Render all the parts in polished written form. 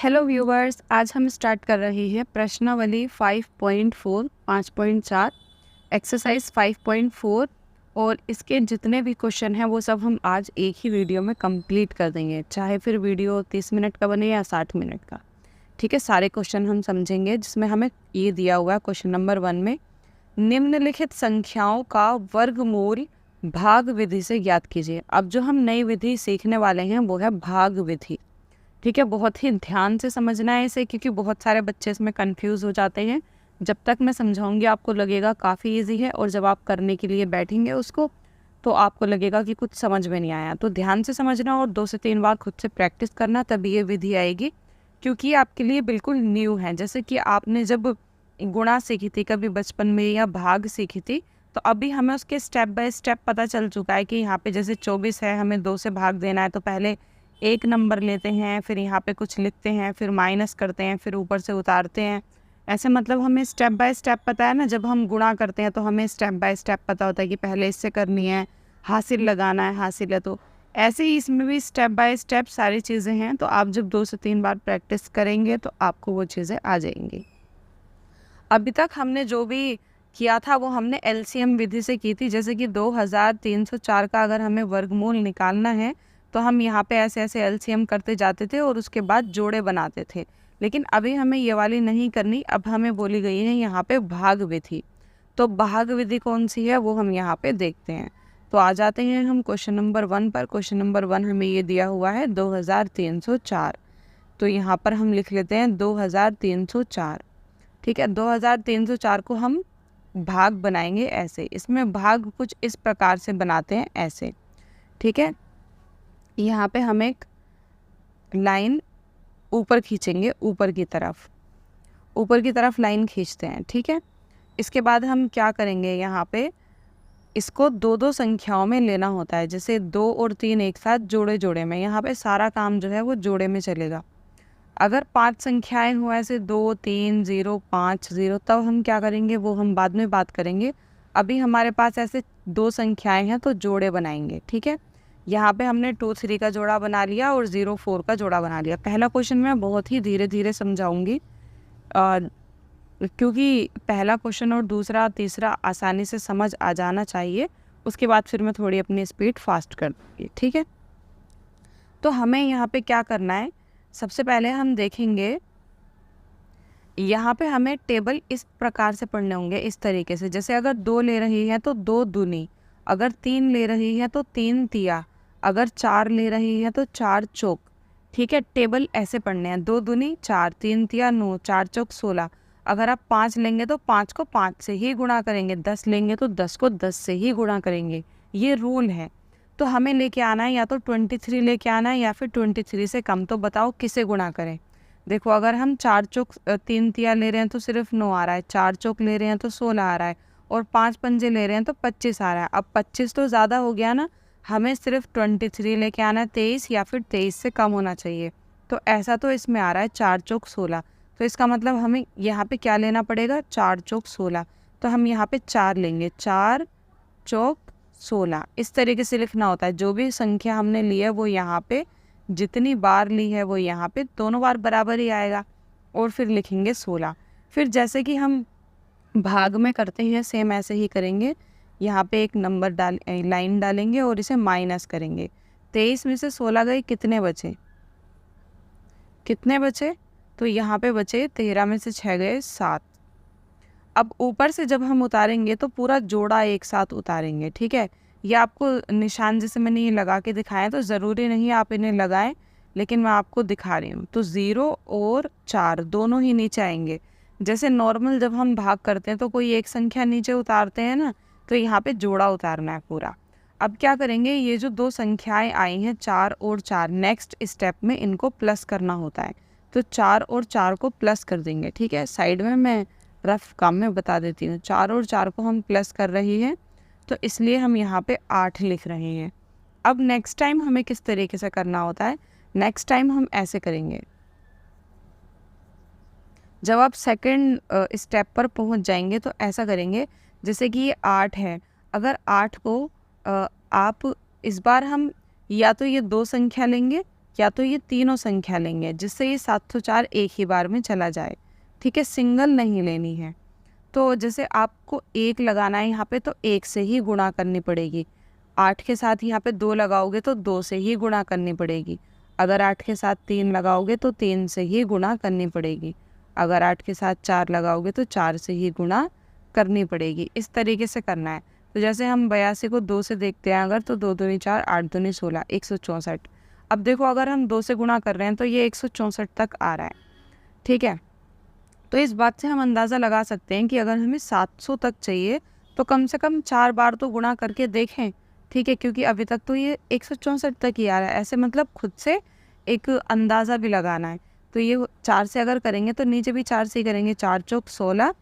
Hello viewers, आज हम start कर रहे हैं प्रश्नावली 5.4 5.4 एक्सरसाइज 5.4 और इसके जितने भी क्वेश्चन हैं वो सब हम आज एक ही वीडियो में कंप्लीट कर देंगे, चाहे फिर वीडियो 30 मिनट का बने या 60 मिनट का। ठीक है, सारे क्वेश्चन हम समझेंगे, जिसमें हमें ये दिया हुआ है क्वेश्चन नंबर 1 में निम्नलिखित संख्याओं का वर्गमूल भाग विधि से ज्ञात कीजिए। अब जो हम नई विधि सीखने वाले हैं वो है भाग विधि। ठीक है, बहुत ही ध्यान से समझना है इसे, क्योंकि बहुत सारे बच्चे इसमें कंफ्यूज हो जाते हैं। जब तक मैं समझाऊंगी आपको लगेगा काफ़ी इजी है, और जब आप करने के लिए बैठेंगे उसको तो आपको लगेगा कि कुछ समझ में नहीं आया। तो ध्यान से समझना और 2 से 3 बार खुद से प्रैक्टिस करना, तभी ये विधि आएगी, क्योंकि ये आपके लिए बिल्कुल न्यू है। जैसे कि आपने जब गुणा सीखी थी कभी बचपन में या भाग सीखी थी, तो अभी हमें उसके स्टेप बाय स्टेप पता चल चुका है कि यहाँ पे जैसे 24 है, हमें 2 से भाग देना है, तो पहले 1 नंबर लेते हैं, फिर यहाँ पे कुछ लिखते हैं, फिर माइनस करते हैं, फिर ऊपर से उतारते हैं। ऐसे मतलब हमें स्टेप बाय स्टेप पता है ना। जब हम गुणा करते हैं तो हमें स्टेप बाय स्टेप पता होता है कि पहले इससे करनी है, हासिल लगाना है, हासिल है। तो ऐसे ही इसमें भी स्टेप बाय स्टेप सारी चीज़ें हैं। तो आप जब 2 से 3 बार प्रैक्टिस करेंगे तो आपको वो चीज़ें आ जाएंगी। अभी तक हमने जो भी किया था वो हमने एलसीएम विधि से की थी। जैसे कि 2304 का अगर हमें वर्गमूल निकालना है तो हम यहाँ पे ऐसे ऐसे एलसीएम करते जाते थे और उसके बाद जोड़े बनाते थे। लेकिन अभी हमें ये वाली नहीं करनी, अब हमें बोली गई है यहाँ पे भाग विधि। तो भाग विधि कौन सी है वो हम यहाँ पे देखते हैं। तो आ जाते हैं हम क्वेश्चन नंबर 1 पर। क्वेश्चन नंबर 1 हमें ये दिया हुआ है 2304। तो यहाँ पर हम लिख लेते हैं 2304। ठीक है, 2304 को हम भाग बनाएंगे ऐसे। इसमें भाग कुछ इस प्रकार से बनाते हैं ऐसे। ठीक है, यहाँ पे हम एक लाइन ऊपर खींचेंगे, ऊपर की तरफ लाइन खींचते हैं। ठीक है, इसके बाद हम क्या करेंगे, यहाँ पे इसको 2-2 संख्याओं में लेना होता है। जैसे 2 और 3 एक साथ जोड़े जोड़े में, यहाँ पे सारा काम जो है वो जोड़े में चलेगा। अगर 5 संख्याएं हो ऐसे 2 3 0 5 0, तब हम क्या करेंगे वो हम बाद में बात करेंगे। अभी हमारे पास ऐसे 2 संख्याएं हैं तो जोड़े बनाएंगे। ठीक है, यहाँ पे हमने 2 3 का जोड़ा बना लिया और 0 4 का जोड़ा बना लिया। पहला क्वेश्चन मैं बहुत ही धीरे धीरे समझाऊंगी, क्योंकि पहला क्वेश्चन और दूसरा तीसरा आसानी से समझ आ जाना चाहिए। उसके बाद फिर मैं थोड़ी अपनी स्पीड फास्ट कर दूँगी। ठीक है, तो हमें यहाँ पे क्या करना है, सबसे पहले हम देखेंगे यहाँ पे हमें टेबल इस प्रकार से पढ़ने होंगे, इस तरीके से। जैसे अगर 2 ले रही है तो 2 दूनी, अगर 3 ले रही है तो 3 तिया, अगर 4 ले रही है तो 4 चौक। ठीक है, टेबल ऐसे पढ़ने हैं, 2 दूनी 4, 3 तिया 9, 4 चौक 16। अगर आप 5 लेंगे तो 5 को 5 से ही गुणा करेंगे, 10 लेंगे तो 10 को 10 से ही गुणा करेंगे। ये रूल है। तो हमें लेके आना है या तो 23 लेके आना है या फिर 23 से कम। तो बताओ किसे गुणा करें। देखो, अगर हम 4 चौक 3 तिया ले रहे हैं तो सिर्फ 9 आ रहा है, 4 चौक ले रहे हैं तो 16 आ रहा है, और 5 पंजे ले रहे हैं तो 25 आ रहा है। अब 25 तो ज़्यादा हो गया ना, हमें सिर्फ 23 लेके आना है, 23 या फिर 23 से कम होना चाहिए। तो ऐसा तो इसमें आ रहा है 4 चौक 16। तो इसका मतलब हमें यहाँ पे क्या लेना पड़ेगा, 4 चौक 16। तो हम यहाँ पे 4 लेंगे, 4 चौक 16। इस तरीके से लिखना होता है। जो भी संख्या हमने ली है वो यहाँ पे, जितनी बार ली है वो यहाँ पे दोनों बार बराबर ही आएगा, और फिर लिखेंगे 16। फिर जैसे कि हम भाग में करते हैं सेम ऐसे ही करेंगे। यहाँ पे एक नंबर लाइन डालेंगे और इसे माइनस करेंगे। 23 में से 16 गए, कितने बचे? तो यहाँ पे बचे 13 में से 6 गए 7। अब ऊपर से जब हम उतारेंगे तो पूरा जोड़ा एक साथ उतारेंगे। ठीक है, ये आपको निशान जैसे मैंने ये लगा के दिखाया, तो ज़रूरी नहीं आप इन्हें लगाएं, लेकिन मैं आपको दिखा रही हूँ। तो 0 और 4 दोनों ही नीचे आएंगे। जैसे नॉर्मल जब हम भाग करते हैं तो कोई एक संख्या नीचे उतारते हैं ना, तो यहाँ पे जोड़ा उतारना है पूरा। अब क्या करेंगे, ये जो 2 संख्याएं आई हैं 4 और 4, नेक्स्ट स्टेप में इनको प्लस करना होता है। तो 4 और 4 को प्लस कर देंगे। ठीक है, साइड में मैं रफ काम में बता देती हूँ। 4 और 4 को हम प्लस कर रही हैं, तो इसलिए हम यहाँ पे 8 लिख रहे हैं। अब नेक्स्ट टाइम हमें किस तरीके से करना होता है, नेक्स्ट टाइम हम ऐसे करेंगे। जब आप सेकंड स्टेप पर पहुँच जाएंगे तो ऐसा करेंगे, जैसे कि ये 8 है। अगर 8 को आप इस बार हम या तो ये 2 संख्या लेंगे या तो ये तीनों संख्या लेंगे जिससे ये 704 एक ही बार में चला जाए, ठीक है, सिंगल नहीं लेनी है। तो जैसे आपको 1 लगाना है यहाँ पे तो 1 से ही गुणा करनी पड़ेगी। 8 के साथ यहाँ पे 2 लगाओगे तो 2 से ही गुणा करनी पड़ेगी। अगर 8 के साथ 3 लगाओगे तो 3 से ही गुणा करनी पड़ेगी। अगर 8 के साथ 4 लगाओगे तो 4 से ही गुणा करनी पड़ेगी। इस तरीके से करना है। तो जैसे हम 82 को 2 से देखते हैं अगर, तो 2 दूनी 4, 8 दूनी 16, 164। अब देखो अगर हम 2 से गुणा कर रहे हैं तो ये 164 तक आ रहा है, ठीक है। तो इस बात से हम अंदाज़ा लगा सकते हैं कि अगर हमें 700 तक चाहिए तो कम से कम 4 बार तो गुणा करके देखें, ठीक है, क्योंकि अभी तक तो ये 164 तक ही आ रहा है। ऐसे मतलब खुद से एक अंदाज़ा भी लगाना है। तो ये 4 से अगर करेंगे तो नीचे भी 4 से ही करेंगे। 4 चौक 16,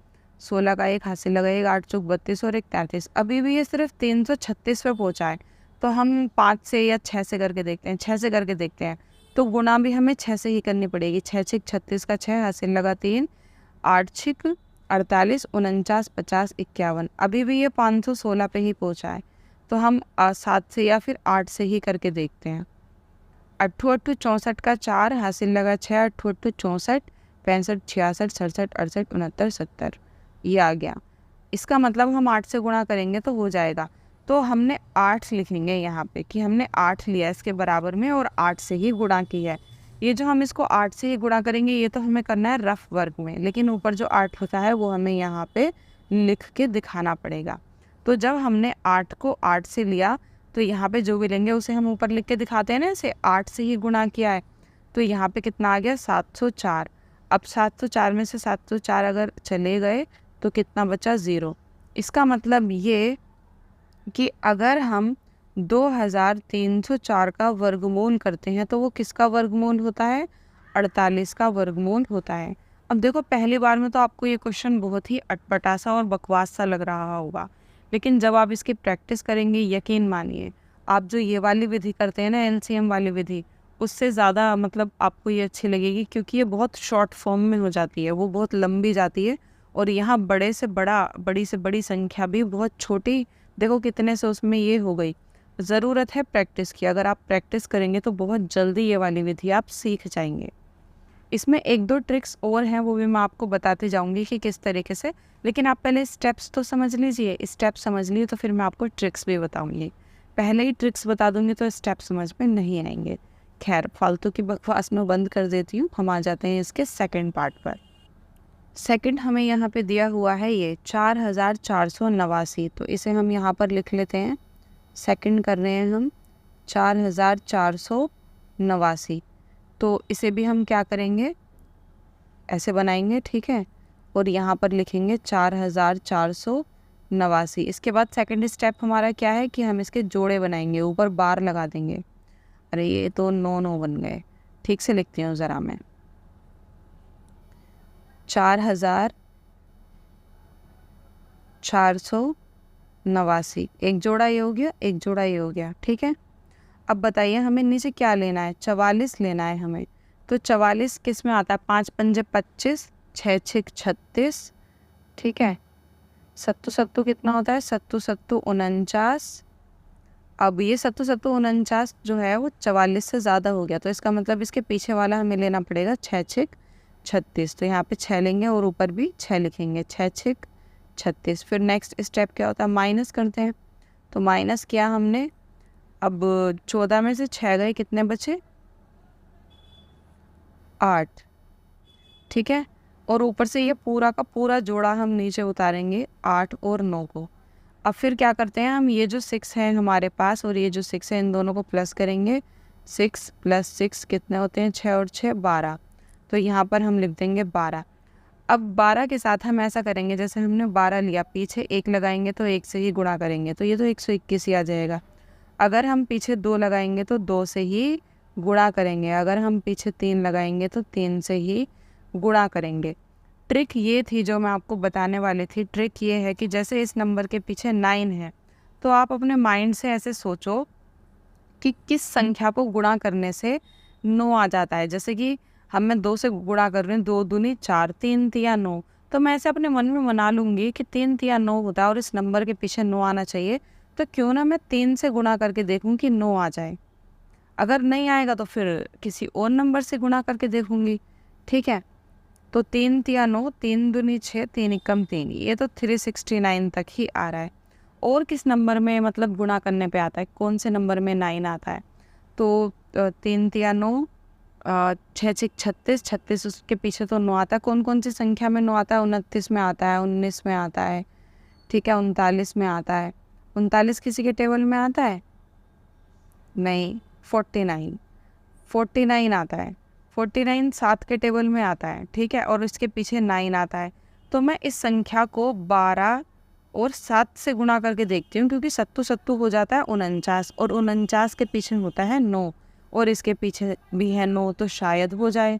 16 का 1 हासिल लगाएगा, 8 चौक 32 और 1 33। अभी भी ये सिर्फ 336 पे पहुँचा है। तो हम 5 से या 6 से करके देखते हैं, 6 से करके देखते हैं। तो गुणा भी हमें 6 से ही करनी पड़ेगी। 6 छक 36 का 6 हासिल लगा 3, 8 छिक 48, 49, 50, 51। अभी भी ये 516 पे ही पहुँचा है। तो हम 7 से या फिर 8 से ही करके देखते हैं। 8 8 64 का 4 हासिल लगा 6, 8 8 64, 65, 66, 67, 68, 69, 70, ये आ गया। इसका मतलब हम 8 से गुणा करेंगे तो हो जाएगा। तो हमने 8 लिखेंगे यहाँ पे कि हमने 8 लिया इसके बराबर में और 8 से ही गुणा किया है। ये जो हम इसको 8 से ही गुणा करेंगे ये तो हमें करना है रफ वर्क में, लेकिन ऊपर जो 8 होता है वो हमें यहाँ पे लिख के दिखाना पड़ेगा। तो जब हमने 8 को 8 से लिया तो यहाँ पे जो भी लेंगे उसे हम ऊपर लिख के दिखाते हैं ना, इसे 8 से ही गुणा किया है। तो यहाँ पे कितना आ गया 704। अब 704 में से 704 अगर चले गए तो कितना बचा 0। इसका मतलब ये कि अगर हम 2304 का वर्गमूल करते हैं तो वो किसका वर्गमूल होता है, 48 का वर्गमूल होता है। अब देखो पहली बार में तो आपको ये क्वेश्चन बहुत ही अटपटा सा और बकवास सा लग रहा होगा, लेकिन जब आप इसकी प्रैक्टिस करेंगे यकीन मानिए आप जो ये वाली विधि करते हैं ना, एलसीएम वाली विधि, उससे ज़्यादा मतलब आपको ये अच्छी लगेगी, क्योंकि ये बहुत शॉर्ट फॉर्म में हो जाती है, वो बहुत लंबी जाती है। और यहाँ बड़ी से बड़ी संख्या भी बहुत छोटी, देखो कितने से उसमें ये हो गई। ज़रूरत है प्रैक्टिस की। अगर आप प्रैक्टिस करेंगे तो बहुत जल्दी ये वाली विधि आप सीख जाएंगे। इसमें 1-2 ट्रिक्स और हैं, वो भी मैं आपको बताते जाऊंगी कि किस तरीके से, लेकिन आप पहले स्टेप्स तो समझ लीजिए। स्टेप समझ लिए तो फिर मैं आपको ट्रिक्स भी बताऊंगी। पहले ही ट्रिक्स बता दूंगी तो स्टेप समझ में नहीं आएंगे। खैर फालतू की बकवास मैं बंद कर देती हूँ। हम आ जाते हैं इसके सेकेंड पार्ट पर। सेकंड हमें यहाँ पे दिया हुआ है ये 4489, तो इसे हम यहाँ पर लिख लेते हैं। सेकंड कर रहे हैं हम 4489, तो इसे भी हम क्या करेंगे, ऐसे बनाएंगे, ठीक है, और यहाँ पर लिखेंगे 4489। इसके बाद सेकंड स्टेप हमारा क्या है कि हम इसके जोड़े बनाएंगे, ऊपर बार लगा देंगे। अरे ये तो 9 बन गए, ठीक से लिखती हूँ ज़रा मैं। 4489, एक जोड़ा ये हो गया, एक जोड़ा ये हो गया, ठीक है। अब बताइए हमें नीचे क्या लेना है, 44 लेना है हमें। तो 44 किस में आता है, 5 पंजे 25, 6 छिक 36, ठीक है। सत्तू सत्तू कितना होता है, सत्तू सत्तू 49। अब ये सत्तू सत्तू 49 जो है वो 44 से ज़्यादा हो गया, तो इसका मतलब इसके पीछे वाला हमें लेना पड़ेगा 6 छिक 36। तो यहाँ पे 6 लेंगे और ऊपर भी 6 लिखेंगे, 6 छिक 36। फिर नेक्स्ट स्टेप क्या होता है, माइनस करते हैं। तो माइनस किया हमने, अब 14 में से 6 गए, कितने बचे, 8, ठीक है। और ऊपर से ये पूरा का पूरा जोड़ा हम नीचे उतारेंगे 8 और 9 को। अब फिर क्या करते हैं हम, ये जो 6 है हमारे पास और ये जो 6 है, इन दोनों को प्लस करेंगे। 6 + 6 कितने होते हैं, 6 और 6 12। तो यहाँ पर हम लिख देंगे 12। अब 12 के साथ हम ऐसा करेंगे, जैसे हमने 12 लिया, पीछे 1 लगाएंगे तो 1 से ही गुणा करेंगे, तो ये तो 121 ही आ जाएगा। अगर हम पीछे 2 लगाएंगे तो 2 से ही गुणा करेंगे। अगर हम पीछे 3 लगाएंगे तो 3 से ही गुणा करेंगे। ट्रिक ये थी जो मैं आपको बताने वाली थी। ट्रिक ये है कि जैसे इस नंबर के पीछे 9 है, तो आप अपने माइंड से ऐसे सोचो कि किस संख्या को गुणा करने से 9 आ जाता है। जैसे कि हम मैं 2 से गुणा कर रही हूँ, 2 दूनी 4, 3 तिया 9, तो मैं ऐसे अपने मन में मना लूँगी कि 3 तिया 9 होता है और इस नंबर के पीछे 9 आना चाहिए, तो क्यों ना मैं 3 से गुणा करके देखूँ कि 9 आ जाए। अगर नहीं आएगा तो फिर किसी और नंबर से गुणा करके देखूंगी, ठीक है। तो 3 तिया 9, 3 दूनी 6, 3 एकम 3, ये तो 369 तक ही आ रहा है। और किस नंबर में मतलब गुणा करने पे आता है, कौन से नंबर में 9 आता है? तो 3 तिया 9, 6 6 36, 36 उसके पीछे तो 9 आता है। कौन कौन सी संख्या में 9 आता है? 29 में आता है, 19 में आता है, ठीक है, 39 में आता है। 39 किसी के टेबल में आता है? नहीं, 49, 49 आता है। 49 7 के टेबल में आता है, ठीक है, और इसके पीछे 9 आता है। तो मैं इस संख्या को 12 और 7 से गुणा करके देखती हूँ, क्योंकि सत्तू सत्तू हो जाता है 49, और 49 के पीछे होता है 9, और इसके पीछे भी है 9, तो शायद हो जाए।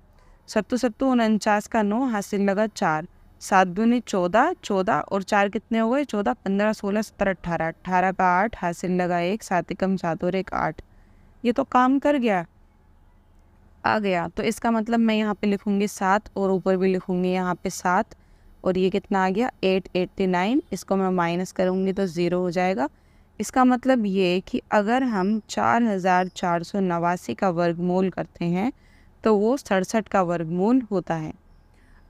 सत्तू सत्तू 49 का 9, हासिल लगा 4, 7 दूनी 14, 14 और 4 कितने हो गए? 14, 15, 16, 17, 18, 18 का 8, हासिल लगा 1, 7 एकम 7 और 1 8। ये तो काम कर गया, आ गया। तो इसका मतलब मैं यहाँ पे लिखूँगी 7, और ऊपर भी लिखूँगी यहाँ पे 7, और ये कितना आ गया? 889। इसको मैं माइनस करूँगी तो 0 हो जाएगा। इसका मतलब ये कि अगर हम 4489 का वर्गमूल करते हैं तो वो 67 का वर्गमूल होता है।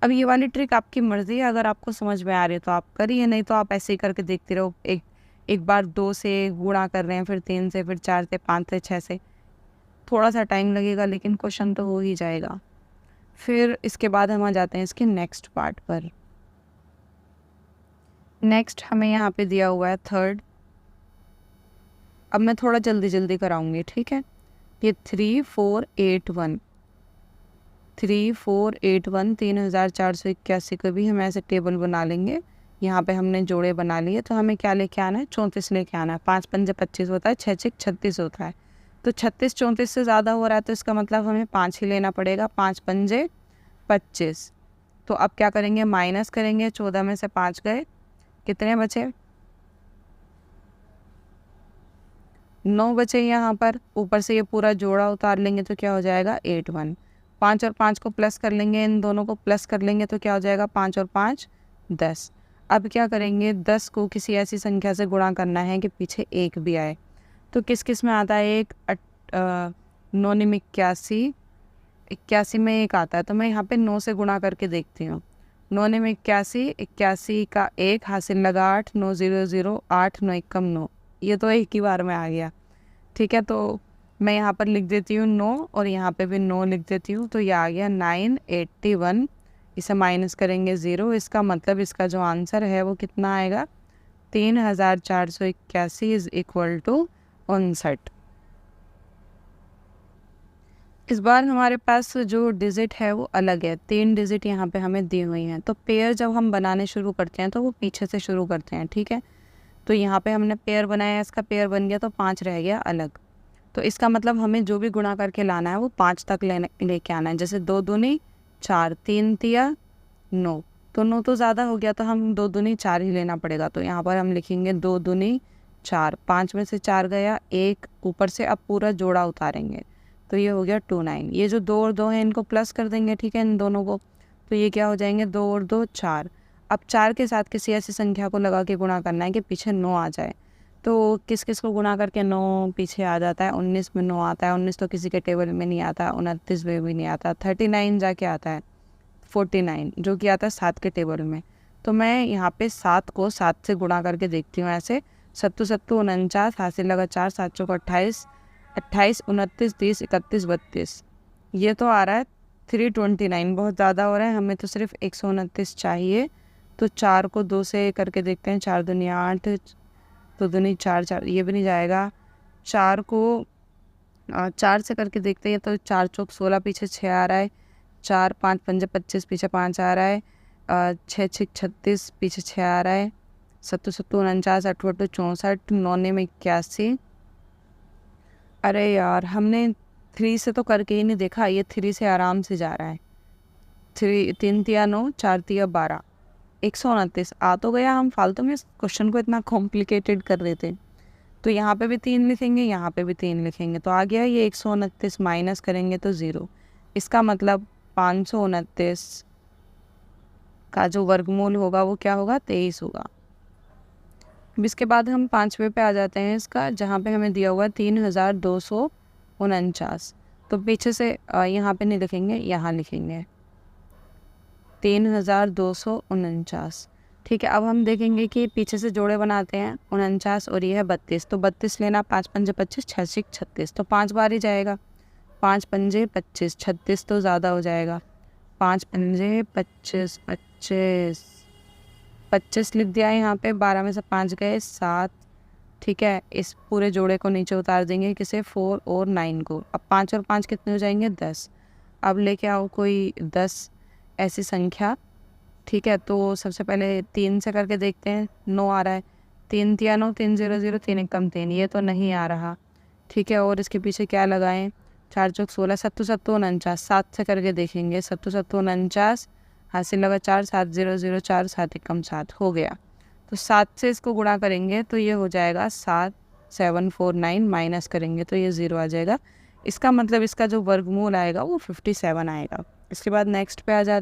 अब ये वाली ट्रिक आपकी मर्ज़ी है, अगर आपको समझ में आ रही है तो आप करिए, नहीं तो आप ऐसे ही करके देखते रहो। एक बार 2 से गुणा कर रहे हैं, फिर 3 से, फिर 4 से, 5 से, 6 से। थोड़ा सा टाइम लगेगा लेकिन क्वेश्चन तो हो ही जाएगा। फिर इसके बाद हम आ जाते हैं इसके नेक्स्ट पार्ट पर। नेक्स्ट हमें यहाँ पे दिया हुआ है 3rd। अब मैं थोड़ा जल्दी जल्दी कराऊंगी, ठीक है। ये 3481, 3481, 3481 को भी हम ऐसे टेबल बना लेंगे। यहाँ पे हमने जोड़े बना लिए, तो हमें क्या लेके आना है? 34 लेके आना है। 5 पंजे 25 होता है, 6 6 36 होता है। तो 36 34 से ज़्यादा हो रहा है, तो इसका मतलब हमें 5 ही लेना पड़ेगा। 5 पंजे 25। तो अब क्या करेंगे? माइनस करेंगे। 14 में से 5 गए, कितने बचे? 9 बचे यहाँ पर। ऊपर से ये पूरा जोड़ा उतार लेंगे तो क्या हो जाएगा? 81। 5 और 5 को प्लस कर लेंगे, इन दोनों को प्लस कर लेंगे तो क्या हो जाएगा? 5 और 5 10। अब क्या करेंगे? 10 को किसी ऐसी संख्या से गुणा करना है कि पीछे 1 भी आए। तो किस किस में आता है? 9 निम 81, 81 में 1 आता है। तो मैं यहाँ पे 9 से गुणा करके देखती हूँ। 9 निम 81, 81 का 1, हासिल लगा 8, 9 0 0, 8 9 एकम 9। ये तो एक ही बार में आ गया, ठीक है। तो मैं यहाँ पर लिख देती हूँ 9, और यहाँ पे भी 9 लिख देती हूँ। तो ये आ गया 981। इसे माइनस करेंगे 0। इसका मतलब इसका जो आंसर है वो कितना आएगा? 3481 इज इक्वल टू 59। इस बार हमारे पास जो डिजिट है वो अलग है। 3 डिजिट यहाँ पे हमें दी हुई हैं। तो पेयर जब हम बनाने शुरू करते हैं तो वो पीछे से शुरू करते हैं, ठीक है। तो यहाँ पे हमने पेयर बनाया, इसका पेयर बन गया, तो 5 रह गया अलग। तो इसका मतलब हमें जो भी गुणा करके लाना है वो 5 तक लेके आना है। जैसे 2 दूनी 4, 3 तिया 9, तो 9 तो ज़्यादा हो गया, तो हम 2 दूनी 4 ही लेना पड़ेगा। तो यहाँ पर हम लिखेंगे 2 दूनी 4, 5 में से 4 गया, 1 ऊपर से अब पूरा जोड़ा उतारेंगे, तो ये हो गया 29। ये जो 2 और 2 हैं इनको प्लस कर देंगे, ठीक है, इन दोनों को। तो ये क्या हो जाएंगे? 2 और 2 4। अब 4 के साथ किसी ऐसी संख्या को लगा के गुणा करना है कि पीछे 9 आ जाए। तो किस किस को गुणा करके 9 पीछे आ जाता है? 19 में 9 आता है। 19 तो किसी के टेबल में नहीं आता, 29 में भी नहीं आता। 39 जाके आता है, 49 जो कि आता है 7 के टेबल में। तो मैं यहाँ पे 7 को 7 से गुणा करके देखती हूँ ऐसे। 7 7 49, हासिल लगा 4, 7 चौक 28, 28 29 30 31 32। ये तो आ रहा है 329। बहुत ज़्यादा हो रहा है, हमें तो सिर्फ 129 चाहिए। तो 4 को 2 से करके देखते हैं। 4 दूनी 8, 2 दूनी 4 4, ये भी नहीं जाएगा। 4 को 4 से करके देखते हैं, तो 4 चौक 16, पीछे 6 आ रहा है। 4 5 पंजे 25, पीछे 5 आ रहा है। 6 6 36, पीछे 6 आ रहा है। 7 7 49, 8 8 64, 9 में 81। अरे यार, हमने 3 से तो करके ही नहीं देखा, ये 3 से आराम से जा रहा है। 3 तिया 9, 4 तिया 12, 129 आ तो गया। हम फालतू में क्वेश्चन को इतना कॉम्प्लिकेटेड कर रहे थे। तो यहाँ पे भी 3 लिखेंगे, यहाँ पे भी 3 लिखेंगे, तो आ गया ये 129। माइनस करेंगे तो 0। इसका मतलब 529 का जो वर्गमूल होगा वो क्या होगा? 23 होगा। अब इसके बाद हम 5वें पे आ जाते हैं इसका, जहाँ पे हमें दिया हुआ है 3200 49। तो पीछे से यहाँ पे नहीं लिखेंगे, यहाँ लिखेंगे 3249। ठीक है, अब हम देखेंगे कि पीछे से जोड़े बनाते हैं 49 और ये है 32। तो 32 लेना, 5 पंजे 25, 6 36, तो 5 बार ही जाएगा। 5 पंजे 25, 36 तो ज़्यादा हो जाएगा। 5 पंजे 25, 25 लिख दिया यहाँ पे। 12 में से 5 गए 7। ठीक है, इस पूरे जोड़े को नीचे उतार देंगे, किसे, 4 और 9 को। अब 5 और 5 कितने हो जाएंगे, 10। अब लेके आओ कोई 10 ऐसी संख्या। ठीक है, तो सबसे पहले 3 से करके देखते हैं। 9 आ रहा है, 3 तिया 9, 3 0 0, 3 एकम 3, ये तो नहीं आ रहा। ठीक है, और इसके पीछे क्या लगाएं, 4 चौक 16, 7 7 49। 7 से करके देखेंगे, 7 7 49, हासिल लगा 4, 7 0 0 4, 7 एकम 7 हो गया। तो 7 से इसको गुणा करेंगे तो ये हो जाएगा 7 7 4 9, माइनस करेंगे तो ये 0 आ जाएगा। इसका मतलब इसका जो वर्गमूल आएगा वो 57 आएगा। इसके बाद नेक्स्ट पे आ जा।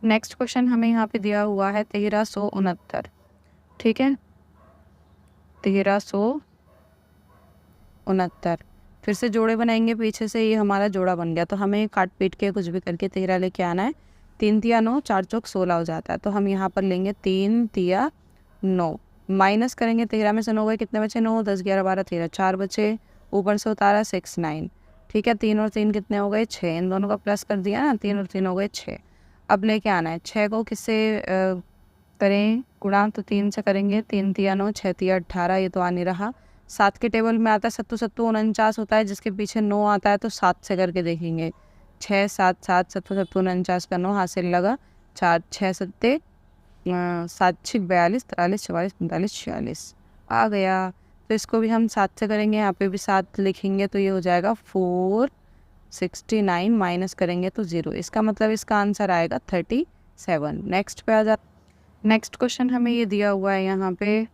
नेक्स्ट क्वेश्चन हमें यहाँ पे दिया हुआ है 1369। ठीक है, 1369। फिर से जोड़े बनाएंगे पीछे से, ये हमारा जोड़ा बन गया। तो हमें काट पीट के कुछ भी करके 13 लेके आना है। 3 तिया 9, 4 चौक 16 हो जाता है। तो हम यहाँ पर लेंगे 3 तिया 9, माइनस करेंगे 13 में से 9 गए, कितने बचे, 9 10 11 12 13, 4 बचे, ऊपर से उतारा 6 9। ठीक है, 3 और 3 कितने हो गए, 6। इन दोनों का प्लस कर दिया ना, 3 और 3 हो गए 6। अब लेके आना है 6 को, किससे करें गुणा, तो 3 से करेंगे। 3 तिया 9, 6 तिया 18, ये तो आ नहीं रहा। 7 के टेबल में आता है 7 7 49 होता है, जिसके पीछे 9 आता है, तो 7 से करके देखेंगे। 6 7 7, 7 7 49 का 9, हासिल लगा 4, 6 7 7 6 42 43 44 45 46 आ गया। तो इसको भी हम 7 से करेंगे, यहाँ पे भी 7 लिखेंगे तो ये हो जाएगा 469, माइनस करेंगे तो 0। इसका मतलब इसका आंसर आएगा 37। नेक्स्ट पे आ जा। नेक्स्ट क्वेश्चन हमें ये दिया हुआ है यहाँ पे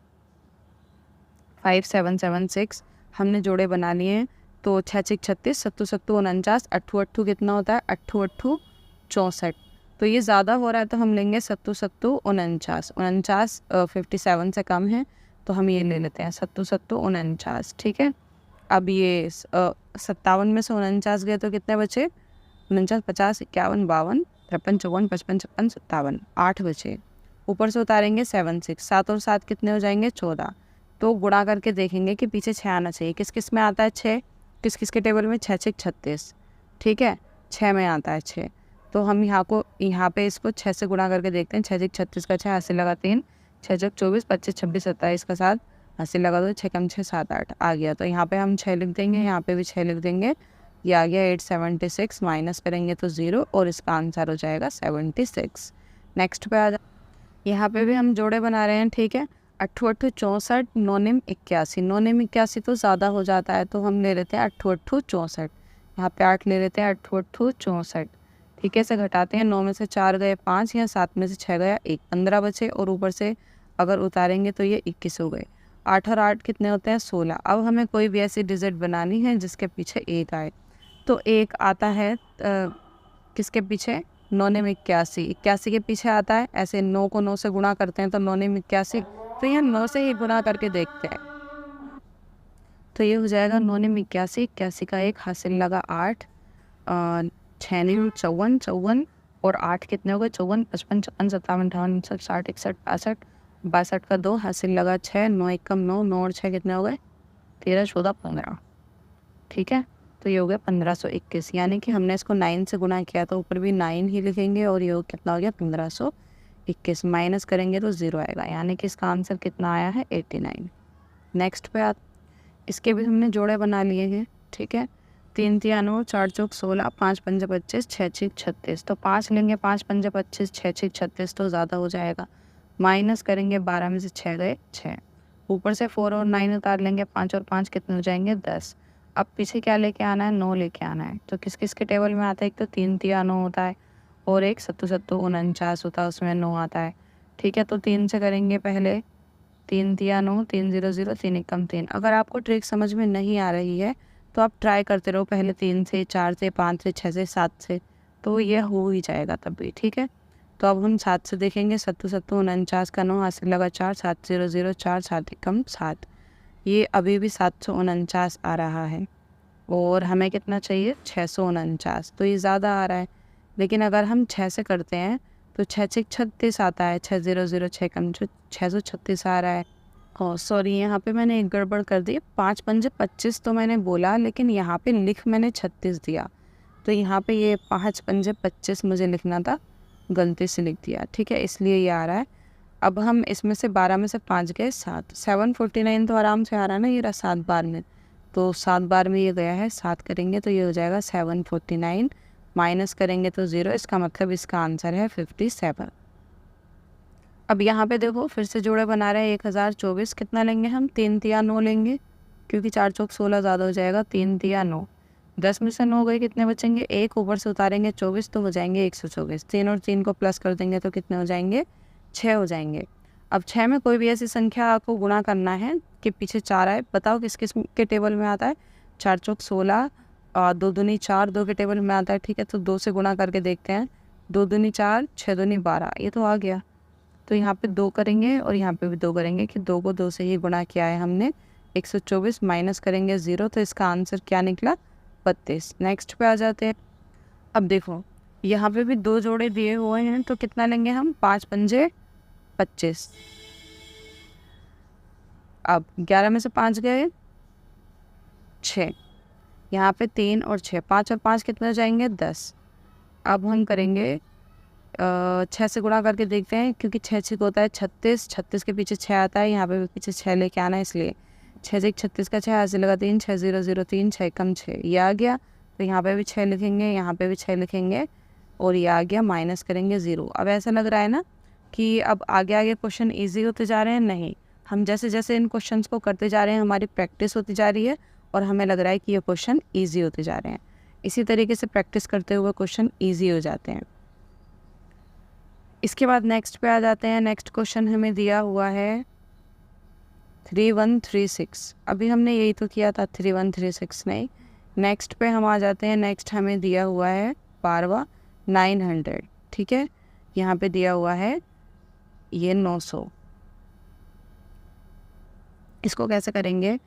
5776। हमने जोड़े बना लिए हैं। तो 6 6 36, 7 7 49, 8 8 कितना होता है, 8 8 64। तो ये ज़्यादा हो रहा है तो हम लेंगे 7 7 49। 49 57 से कम है तो हम ये ले लेते हैं 7 7 49। ठीक है, अब ये 57 में से 49 गए तो कितने बचे, 49 50 51 52 53 54 55 56 57, 8 बचे। ऊपर से उतारेंगे 7 6, 7 और 7 कितने हो जाएंगे, 14। तो गुणा करके देखेंगे कि पीछे 6 आना चाहिए। किस किस में आता है 6, किस किस के टेबल में, 6 6 36। ठीक है, 6 में आता है 6। तो हम यहाँ पे इसको 6 से गुणा करके देखते हैं। 6 6 36 का 6, हासिल लगा 3, 6 6 24 25 26 27 का 7, हासिल लगा 2, 6 कम 6 7 8 आ गया। तो यहाँ पे हम 6 लिख देंगे, यहाँ पे भी 6 लिख देंगे। ये आ गया 876, माइनस करेंगे तो 0 और इसका आंसर हो जाएगा 76। नेक्स्ट पे आ जा। यहाँ पे भी हम जोड़े बना रहे हैं। ठीक है, 8 8 64, 9 निम 81। 9 निम 81 तो ज़्यादा हो जाता है तो हम ले लेते हैं 8 8 64। यहाँ पे 8 ले लेते हैं, 8 8 64। ठीक है, से घटाते हैं। 9 में से 4 गए 5, या 7 में से 6 गया 1, 15 बचे, और ऊपर से अगर उतारेंगे तो ये 21 हो गए। 8 और 8 कितने होते हैं, 16। अब हमें कोई भी ऐसी डिजिट बनानी है जिसके पीछे 1 आए। तो 1 आता है किसके पीछे, 9 निम 81। 81 के पीछे आता है, ऐसे 9 को 9 से गुणा करते हैं तो 9 निम 81। तो यहाँ 9 से ही गुणा करके देखते हैं। तो ये हो जाएगा 9 निम 81, 81 का 1, हासिल लगा 8, 6 निम 54 54, और 8 कितने हो गए, 54 55 56 57 58 59 60 61 62 62 का 2, हासिल लगा 6, 9 एकम 9, 9 और 6 कितने हो गए, 13 14 15। ठीक है, तो ये हो गया 1521। यानी कि हमने इसको 9 से गुणा किया तो ऊपर भी 9 ही लिखेंगे, और ये कितना हो गया 1521। माइनस करेंगे तो 0 आएगा, यानी कि इसका आंसर कितना आया है, 89। नेक्स्ट पे आ। इसके भी हमने जोड़े बना लिए हैं। ठीक है, 3 तिया 9, 4 चौक 16, 5 पंजे 25, 6 6 36। तो 5 लेंगे, 5 पंजे 25, 6 6 36 तो ज़्यादा हो जाएगा। माइनस करेंगे, 12 में से 6 गए 6, ऊपर से 4 और 9 उतार लेंगे। 5 और 5 कितने हो जाएंगे, 10। अब पीछे क्या लेके आना है, 9 लेके आना है। तो किस किस के टेबल में आता है, एक तो 3 तिया 9 होता है, और एक 7 7 49 होता है, उसमें 9 आता है। ठीक है, तो 3 से करेंगे पहले। 3 तिया 9, 3 0 0, 3 एकम 3। अगर आपको ट्रिक समझ में नहीं आ रही है तो आप ट्राई करते रहो, पहले 3 से 4 से 5 से 6 से 7 से, तो ये हो ही जाएगा तब भी। ठीक है, तो अब हम 7 से देखेंगे। 7 7 49 का 9, हासिल लगा 4, 7 0 0 4, 7 एकम 7। ये अभी भी 749 आ रहा है। और हमें कितना चाहिए 649, तो ये ज़्यादा आ रहा है। लेकिन अगर हम 6 से करते हैं तो 6 6 36 आता है, 6006 कम 636 आ रहा है। और सॉरी यहाँ पे मैंने एक गड़बड़ कर दी, 5 पंजे 25 तो मैंने बोला, लेकिन यहाँ पे लिख मैंने 36 दिया, तो यहाँ पे ये 5 पंजे 25 मुझे लिखना था, गलती से लिख दिया, ठीक है, इसलिए ये आ रहा है। अब हम इसमें से 12 में से 5 गए 7, 749 तो आराम से आ रहा है ना, ये रहा 7 बार में, तो 7 बार में ये गया है, 7 करेंगे तो ये हो जाएगा 749, माइनस करेंगे तो 0, इसका मतलब इसका आंसर है 57। अब यहाँ पे देखो फिर से जोड़े बना रहे हैं, 1024 कितना लेंगे हम, 3 तिया 9 लेंगे, क्योंकि 4 चौक 16 ज़्यादा हो जाएगा, 3 तिया 9, 10 में से 9 गए, कितने बचेंगे, एक ऊपर से उतारेंगे 24 तो हो जाएंगे 124, 3 और 3 को प्लस कर देंगे तो कितने हो जाएंगे, 6 हो जाएंगे। अब 6 में कोई भी ऐसी संख्या आपको गुणा करना है कि पीछे 4 आए, बताओ किस किस के टेबल में आता है, 4 चौक 16 और 2 दूनी 4 2 के टेबल में आता है, ठीक है, तो 2 से गुणा करके देखते हैं, 2 दूनी 4 6 दूनी 12, ये तो आ गया। तो यहाँ पे 2 करेंगे और यहाँ पे भी 2 करेंगे कि 2 को 2 से ही गुणा किया है हमने, 124 माइनस करेंगे 0, तो इसका आंसर क्या निकला, 32। नेक्स्ट पे आ जाते हैं। अब देखो यहाँ पे भी 2 जोड़े दिए हुए हैं, तो कितना लेंगे हम, 5 पंजे 25, अब 11 में से 5 गए 6, यहाँ पे 3 और 6, 5 और 5 कितना हो जाएंगे 10। अब हम करेंगे 6 से गुणा करके देखते हैं, क्योंकि 6 6 होता है 36, 36 के पीछे 6 आता है, यहाँ पे भी पीछे 6 लेके आना है, इसलिए 6 6 36 का 6 ऐसे लगा 3, 6 0 0 3, 6 कम 6, ये आ गया, तो यहाँ पे भी 6 लिखेंगे, यहाँ पे भी 6 लिखेंगे और ये आ गया, माइनस करेंगे 0। अब ऐसा लग रहा है ना कि अब आगे आगे क्वेश्चन ईजी होते जा रहे हैं, नहीं, हम जैसे जैसे इन क्वेश्चंस को करते जा रहे हैं हमारी प्रैक्टिस होती जा रही है और हमें लग रहा है कि ये क्वेश्चन ईजी होते जा रहे हैं। इसी तरीके से प्रैक्टिस करते हुए क्वेश्चन ईजी हो जाते हैं। इसके बाद नेक्स्ट पे आ जाते हैं। नेक्स्ट क्वेश्चन हमें दिया हुआ है 3136, अभी हमने यही तो किया था 3136 नहीं। नेक्स्ट पे हम आ जाते हैं। नेक्स्ट हमें दिया हुआ है 12वां 900, ठीक है, यहाँ पे दिया हुआ है ये 900। इसको कैसे करेंगे,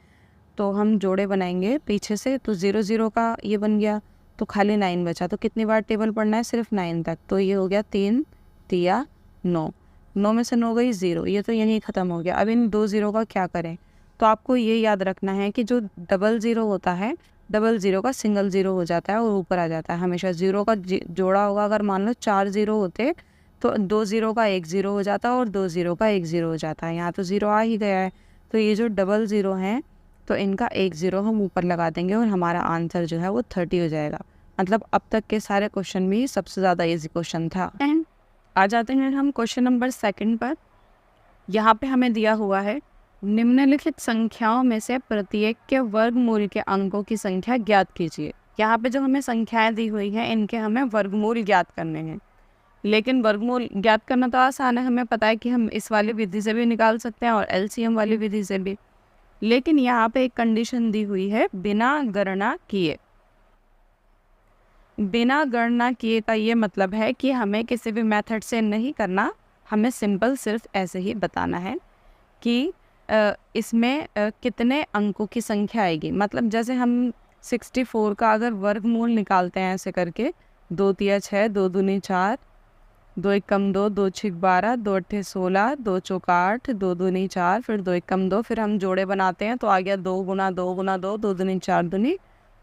तो हम जोड़े बनाएंगे पीछे से, तो 0 0 का ये बन गया, तो खाली 9 बचा, तो कितनी बार टेबल पढ़ना है, सिर्फ 9 तक, तो ये हो गया 3 तिया 9, 9 में से 9 गई 0, ये तो यहीं ख़त्म हो गया। अब इन 2 0 का क्या करें, तो आपको ये याद रखना है कि जो डबल ज़ीरो होता है, डबल ज़ीरो का सिंगल ज़ीरो हो जाता है और ऊपर आ जाता है हमेशा। ज़ीरो का जोड़ा होगा, अगर मान लो 4 0 होते तो 2 0 का 1 0 हो जाता और 2 0 का 1 0 हो जाता है, यहाँ तो 0 आ ही गया है, तो ये जो डबल ज़ीरो हैं तो इनका 1 0 हम ऊपर लगा देंगे और हमारा आंसर जो है वो 30 हो जाएगा। मतलब अब तक के सारे क्वेश्चन में सबसे ज़्यादा ईजी क्वेश्चन था। आ जाते हैं हम क्वेश्चन नंबर 2 पर। यहाँ पे हमें दिया हुआ है निम्नलिखित संख्याओं में से प्रत्येक के वर्गमूल के अंकों की संख्या ज्ञात कीजिए। यहाँ पे जो हमें संख्याएं दी हुई हैं इनके हमें वर्गमूल ज्ञात करने हैं, लेकिन वर्गमूल ज्ञात करना तो आसान है, हमें पता है कि हम इस वाली विधि से भी निकाल सकते हैं और एलसीएम वाली विधि से भी, लेकिन यहाँ पे एक कंडीशन दी हुई है बिना गणना किए। बिना गणना किए का ये मतलब है कि हमें किसी भी मेथड से नहीं करना, हमें सिंपल सिर्फ ऐसे ही बताना है कि इसमें कितने अंकों की संख्या आएगी। मतलब जैसे हम 64 का अगर वर्गमूल निकालते हैं ऐसे करके, 2 तिया 6, 2 दूनी 4, 2 एक कम 2, 2 छिक 12, 2 अट्ठे 16, 2 चौक 8, 2 दूनी 4, फिर 2 एक कम 2, फिर हम जोड़े बनाते हैं तो आ गया 2 गुना 2 गुना 2, 2 दूनी 4 दूनी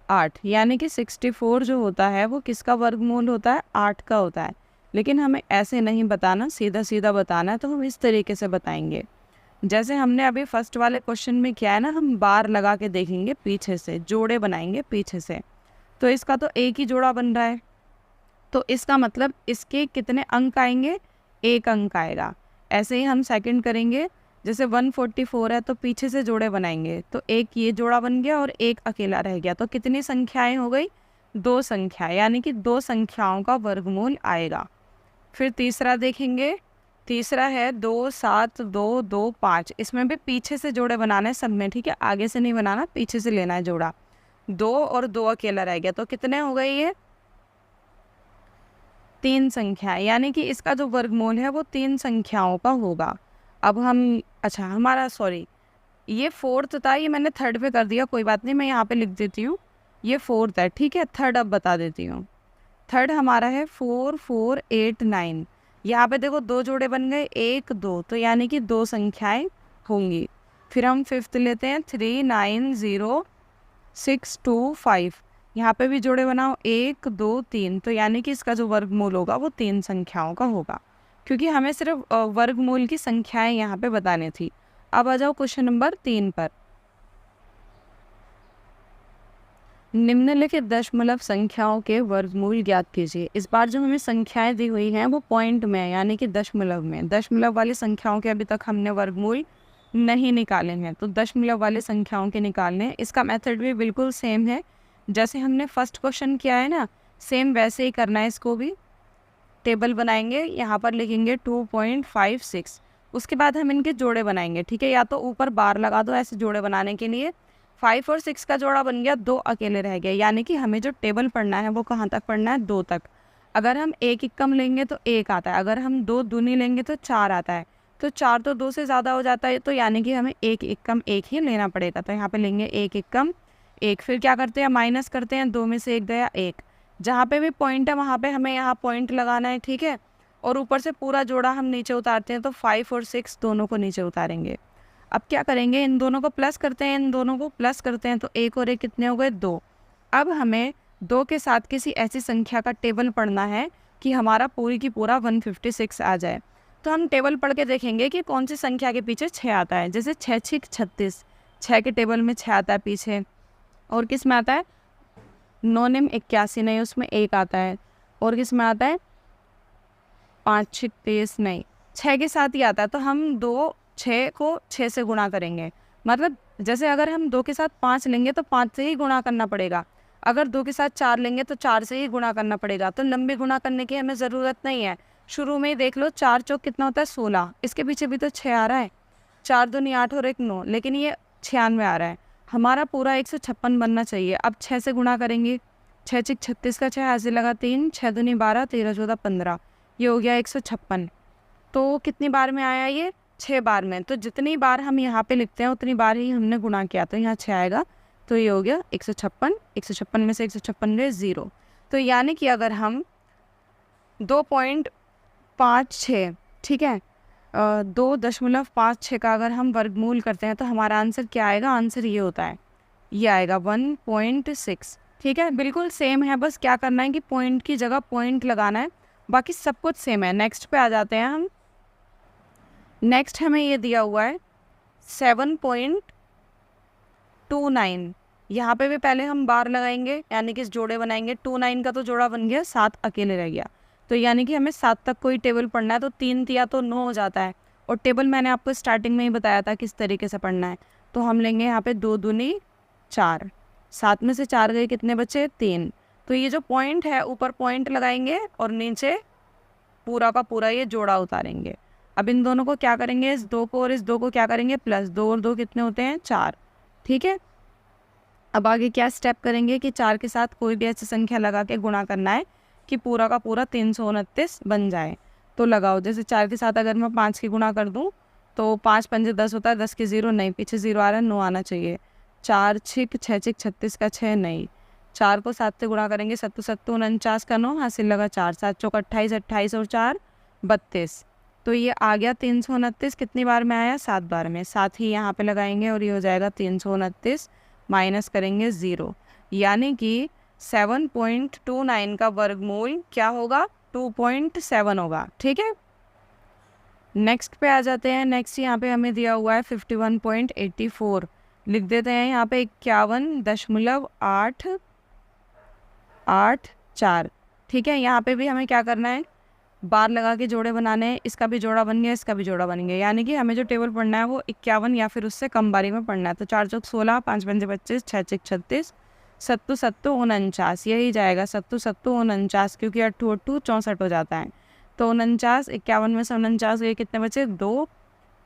8, यानी कि 64 जो होता है वो किसका वर्गमूल होता है, 8 का होता है। लेकिन हमें ऐसे नहीं बताना, सीधा सीधा बताना है, तो हम इस तरीके से बताएंगे। जैसे हमने अभी फर्स्ट वाले क्वेश्चन में किया है ना, हम बार लगा के देखेंगे पीछे से, जोड़े बनाएंगे पीछे से, तो इसका तो एक ही जोड़ा बन रहा है, तो इसका मतलब इसके कितने अंक आएंगे, 1 अंक आएगा। ऐसे ही हम सेकंड करेंगे, जैसे 144 है तो पीछे से जोड़े बनाएंगे, तो एक ये जोड़ा बन गया और एक अकेला रह गया, तो कितनी संख्याएं हो गई, 2 संख्याएं, यानी कि 2 संख्याओं का वर्गमूल आएगा। फिर तीसरा देखेंगे, तीसरा है 2 7 2 2 5, इसमें भी पीछे से जोड़े बनाना है सब में, ठीक है, आगे से नहीं बनाना, पीछे से लेना है जोड़ा। 2 और 2 अकेला रह गया, तो कितने हो गए ये, 3 संख्याएं, यानी कि इसका जो वर्गमूल है वो 3 संख्याओं का होगा। अब हम अच्छा हमारा सॉरी ये 4th था, ये मैंने 3rd पे कर दिया, कोई बात नहीं, मैं यहाँ पे लिख देती हूँ ये फोर्थ है, ठीक है। थर्ड अब बता देती हूँ। थर्ड हमारा है 4 4 8 9। यहाँ पे देखो दो जोड़े बन गए, 1 2, तो यानी कि दो संख्याएं होंगी। फिर हम फिफ्थ लेते हैं 3 9 0 6 2 5। यहाँ पे भी जोड़े बनाओ, 1 2 3, तो यानी कि इसका जो वर्गमूल होगा वो 3 संख्याओं का होगा, क्योंकि हमें सिर्फ वर्गमूल की संख्याएं यहाँ पे बतानी थी। अब आ जाओ क्वेश्चन नंबर 3 पर। निम्नलिखित दशमलव संख्याओं के वर्गमूल ज्ञात कीजिए। इस बार जो हमें संख्याएं दी हुई हैं वो पॉइंट में है, यानी कि दशमलव में। दशमलव वाली संख्याओं के अभी तक हमने वर्गमूल नहीं निकाले हैं, तो दशमलव वाली संख्याओं के निकालने हैं। इसका मेथड भी बिल्कुल सेम है जैसे हमने फर्स्ट क्वेश्चन किया है ना, सेम वैसे ही करना है। इसको भी टेबल बनाएंगे, यहाँ पर लिखेंगे 2.56। उसके बाद हम इनके जोड़े बनाएंगे, ठीक है। या तो ऊपर बार लगा दो ऐसे जोड़े बनाने के लिए। 5 और 6 का जोड़ा बन गया, 2 अकेले रह गए, यानी कि हमें जो टेबल पढ़ना है वो कहाँ तक पढ़ना है, 2 तक। अगर हम एक इक्कम लेंगे तो 1 आता है, अगर हम 2 दूनी लेंगे तो 4 आता है। तो 4 तो 2 से ज़्यादा हो जाता है, तो यानी कि हमें एक इक्कम 1 ही लेना पड़ेगा। तो यहाँ पे लेंगे एक इक्कम 1। फिर क्या करते हैं, माइनस करते हैं, 2 में से 1 गया 1। जहाँ पे भी पॉइंट है वहाँ पे हमें यहाँ पॉइंट लगाना है, ठीक है। और ऊपर से पूरा जोड़ा हम नीचे उतारते हैं, तो 5 और 6 दोनों को नीचे उतारेंगे। अब क्या करेंगे, इन दोनों को प्लस करते हैं, इन दोनों को प्लस करते हैं, तो 1 और 1 कितने हो गए, 2। अब हमें 2 के साथ किसी ऐसी संख्या का टेबल पढ़ना है कि हमारा पूरी की पूरा 156 आ जाए। तो हम टेबल पढ़ के देखेंगे कि कौन सी संख्या के पीछे 6 आता है। जैसे 6 6 36, 6 के टेबल में 6 आता है पीछे। और किस में आता है, 9 निम 81, नहीं उसमें 1 आता है। और किस में आता है, 5 6 23, नहीं 6 के साथ ही आता है। तो हम 6 को 6 से गुणा करेंगे, मतलब जैसे अगर हम 2 के साथ 5 लेंगे तो 5 से ही गुणा करना पड़ेगा। अगर 2 के साथ 4 लेंगे तो 4 से ही गुणा करना पड़ेगा। तो लंबी गुणा करने की हमें ज़रूरत नहीं है, शुरू में ही देख लो। 4 चौक कितना होता है, 16। इसके पीछे भी तो 6 आ रहा है, 4 दूनी 8 और 1 9, लेकिन ये 96 आ रहा है। हमारा पूरा 156 बनना चाहिए। अब 6 से गुणा करेंगे, 6 6 36 का 6 ऐसे लगा 3, 6 दूनी 12, 13 14 15, ये हो गया 156। तो कितनी बार में आया ये, 6 बार में। तो जितनी बार हम यहाँ पे लिखते हैं उतनी बार ही हमने गुणा किया, तो यहाँ 6 आएगा। तो ये हो गया 156। 156 में से 156 गए 0। तो यानी कि अगर हम 2.56, ठीक है, 2.56 का अगर हम वर्गमूल करते हैं तो हमारा आंसर क्या आएगा, आंसर ये होता है, ये आएगा 1.6। ठीक है, बिल्कुल सेम है, बस क्या करना है कि पॉइंट की जगह पॉइंट लगाना है, बाकी सब कुछ सेम है। नेक्स्ट पे आ जाते हैं हम। नेक्स्ट हमें ये दिया हुआ है 7.29। यहाँ पे भी पहले हम बार लगाएंगे, यानी कि जोड़े बनाएंगे। 29 का तो जोड़ा बन गया, 7 अकेले रह गया। तो यानी कि हमें 7 तक कोई टेबल पढ़ना है, तो 3 तिया तो 9 हो जाता है। और टेबल मैंने आपको स्टार्टिंग में ही बताया था किस तरीके से पढ़ना है। तो हम लेंगे यहाँ पे 2 दूनी 4, 7 में से 4 गए, कितने बचे, 3। तो ये जो पॉइंट है ऊपर पॉइंट लगाएंगे और नीचे पूरा का पूरा ये जोड़ा उतारेंगे। अब इन दोनों को क्या करेंगे, इस 2 को और इस 2 को क्या करेंगे, प्लस 2 और 2 कितने होते हैं, 4। ठीक है, अब आगे क्या स्टेप करेंगे कि 4 के साथ कोई भी ऐसी संख्या लगा के गुणा करना है कि पूरा का पूरा 329 बन जाए। तो लगाओ, जैसे 4 के साथ अगर मैं 5 की गुणा कर दूं तो 5 पंजे 10 होता है, 10 के 0 नहीं, पीछे 0 आ रहा है, 9 आना चाहिए। 4 6 6 6 36 का 6 नहीं, 4 को 7 से गुणा करेंगे, 7 7 49 का 9 हासिल लगा 4, 7 चौक 28, 28 और 4 32। तो ये आ गया 329। कितनी बार में आया, 7 बार में। 7 ही यहाँ पे लगाएंगे और ये हो जाएगा 329 माइनस करेंगे 0, यानी कि 7.29 का वर्गमूल क्या होगा, 2.7 होगा। ठीक है, नेक्स्ट पे आ जाते हैं। नेक्स्ट यहाँ पे हमें दिया हुआ है 51.84, लिख देते हैं यहाँ पे 51.884। ठीक है, यहाँ पे भी हमें क्या करना है, बार लगा के जोड़े बनाने हैं। इसका भी जोड़ा बन गया, इसका भी जोड़ा बन गया, यानी कि हमें जो टेबल पढ़ना है वो 51 या फिर उससे कम बारी में पढ़ना है। तो 4 चौक 16, 5 पंजे 25, 6 6 36, 7 7 49, यही जाएगा 7 7 49, क्योंकि 8 8 64 हो जाता है। तो 49, 51 में से 49 ये कितने बचे, 2।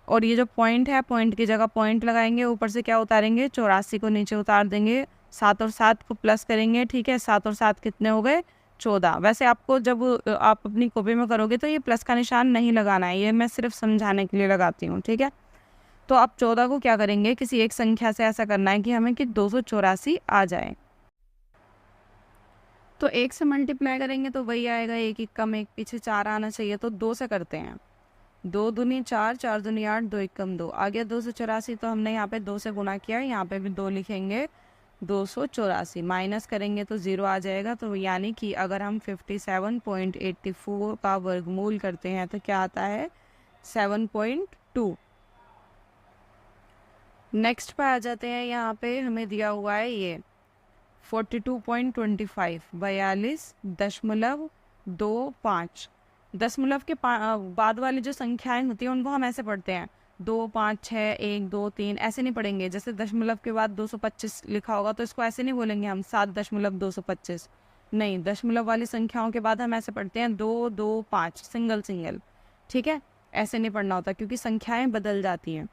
और ये जो पॉइंट है, पॉइंट की जगह पॉइंट लगाएंगे, ऊपर से क्या उतारेंगे, 84 को नीचे उतार देंगे, 7 और 7 को प्लस करेंगे। ठीक है, 7 और 7 कितने हो गए, 14। वैसे आपको जब आप अपनी कॉपी में करोगे तो ये प्लस का निशान नहीं लगाना है, ये मैं सिर्फ समझाने के लिए लगाती हूँ। ठीक है, तो आप 14 को क्या करेंगे, किसी एक संख्या से ऐसा करना है कि हमें कि 284 आ जाए। तो 1 से मल्टीप्लाई करेंगे तो वही आएगा, 1 1 कम 1, पीछे 4 आना चाहिए, तो 2 से करते हैं। 2 दूनी 4, 4 दूनी 8, 2 1 कम 2, आ गया 284। तो हमने यहाँ पे 2 से गुना किया, यहाँ पे भी 2 लिखेंगे, 284 माइनस करेंगे तो 0 आ जाएगा। तो यानी कि अगर हम 57.84 का वर्गमूल करते हैं तो क्या आता है, 7.2। नेक्स्ट पे आ जाते हैं, यहाँ पे हमें दिया हुआ है ये 42.25, 42.25। दशमलव के बाद वाली जो संख्याएं होती हैं उनको हम ऐसे पढ़ते हैं, 2 5 6 1 2 3, ऐसे नहीं पढ़ेंगे। जैसे दशमलव के बाद 225 लिखा होगा तो इसको ऐसे नहीं बोलेंगे हम 7.225, नहीं, दशमलव वाली संख्याओं के बाद हम ऐसे पढ़ते हैं 2 2 5, सिंगल सिंगल, ठीक है, ऐसे नहीं पढ़ना होता क्योंकि संख्याएं बदल जाती हैं।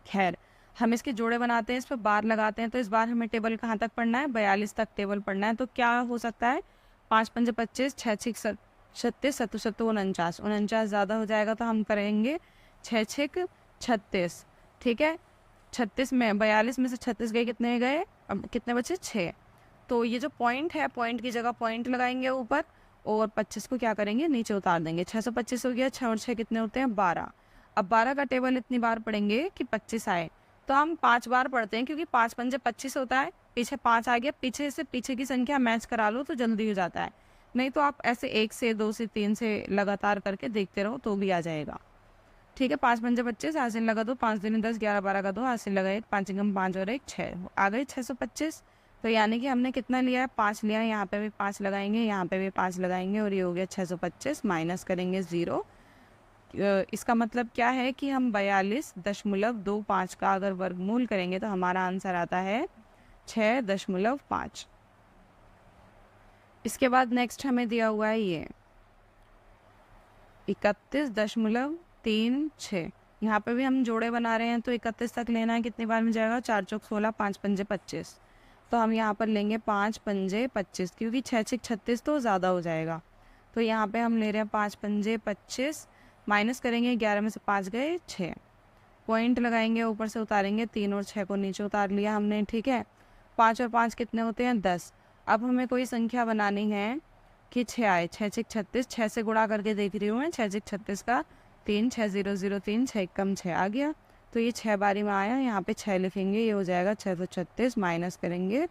खैर, हम इसके जोड़े बनाते हैं, इस पर बार लगाते हैं, तो इस बार हमें टेबल कहाँ तक पढ़ना है, 42 तक टेबल पढ़ना है। तो क्या हो सकता है, 5 5 25, 6 6 36, 7 7 49, 49 ज़्यादा हो जाएगा तो हम करेंगे 6 6 36, ठीक है। 36 में 42 में से 36 गए, कितने गए, अब कितने बचे, 6। तो ये जो पॉइंट है, पॉइंट की जगह पॉइंट लगाएंगे ऊपर, और 25 को क्या करेंगे, नीचे उतार देंगे। 625 हो गया, 6 और 6 कितने होते हैं, 12। अब 12 का टेबल इतनी बार पढ़ेंगे कि 25 आए, तो हम 5 बार पढ़ते हैं क्योंकि 5 पंजे 25 होता है, पीछे 5 आ गया, पीछे से पीछे की संख्या मैच करा लो तो जल्दी हो जाता है। नहीं तो आप ऐसे 1 से 2 से 3 से लगातार करके देखते रहो तो भी आ जाएगा, ठीक है। 5 पंजे 25, हासिल लगा दो, 5 दूनी 10, 11 12 का 2, हासिल लगा 1, 5 एकम 5 और 1 6, आ गए 625। तो यानी कि हमने कितना लिया है, 5 लिया है, यहाँ पे भी 5 लगाएंगे, यहाँ पे भी 5 लगाएंगे, और ये हो गया 625, माइनस करेंगे 0। इसका मतलब क्या है कि हम 42.25 का अगर वर्गमूल करेंगे तो हमारा आंसर आता है 6.5। इसके बाद नेक्स्ट हमें दिया हुआ है ये 31.36। यहाँ पे भी हम जोड़े बना रहे हैं तो 31 तक लेना है, कितनी बार में जाएगा, 4 चौक 16, 5 पंजे 25। तो हम यहाँ पर लेंगे 5 पंजे 25, क्योंकि 6 6 36 तो ज़्यादा हो जाएगा। तो यहाँ पे हम ले रहे हैं 5 पंजे 25, माइनस करेंगे, 11 में से 5 गए 6, पॉइंट लगाएंगे, ऊपर से उतारेंगे, 3 और 6 को नीचे उतार लिया हमने, ठीक है। 5 और 5 कितने होते हैं, 10। अब हमें कोई संख्या बनानी है कि 6 आए, 6 6 36, 6 से गुणा करके देख रही हूँ मैं, 6 6 36 का 3, 6 0 0 3, 6 कम 6 आ गया, तो ये 6 बारी में आया, यहाँ पे 6 लिखेंगे, ये हो जाएगा 636, माइनस करेंगे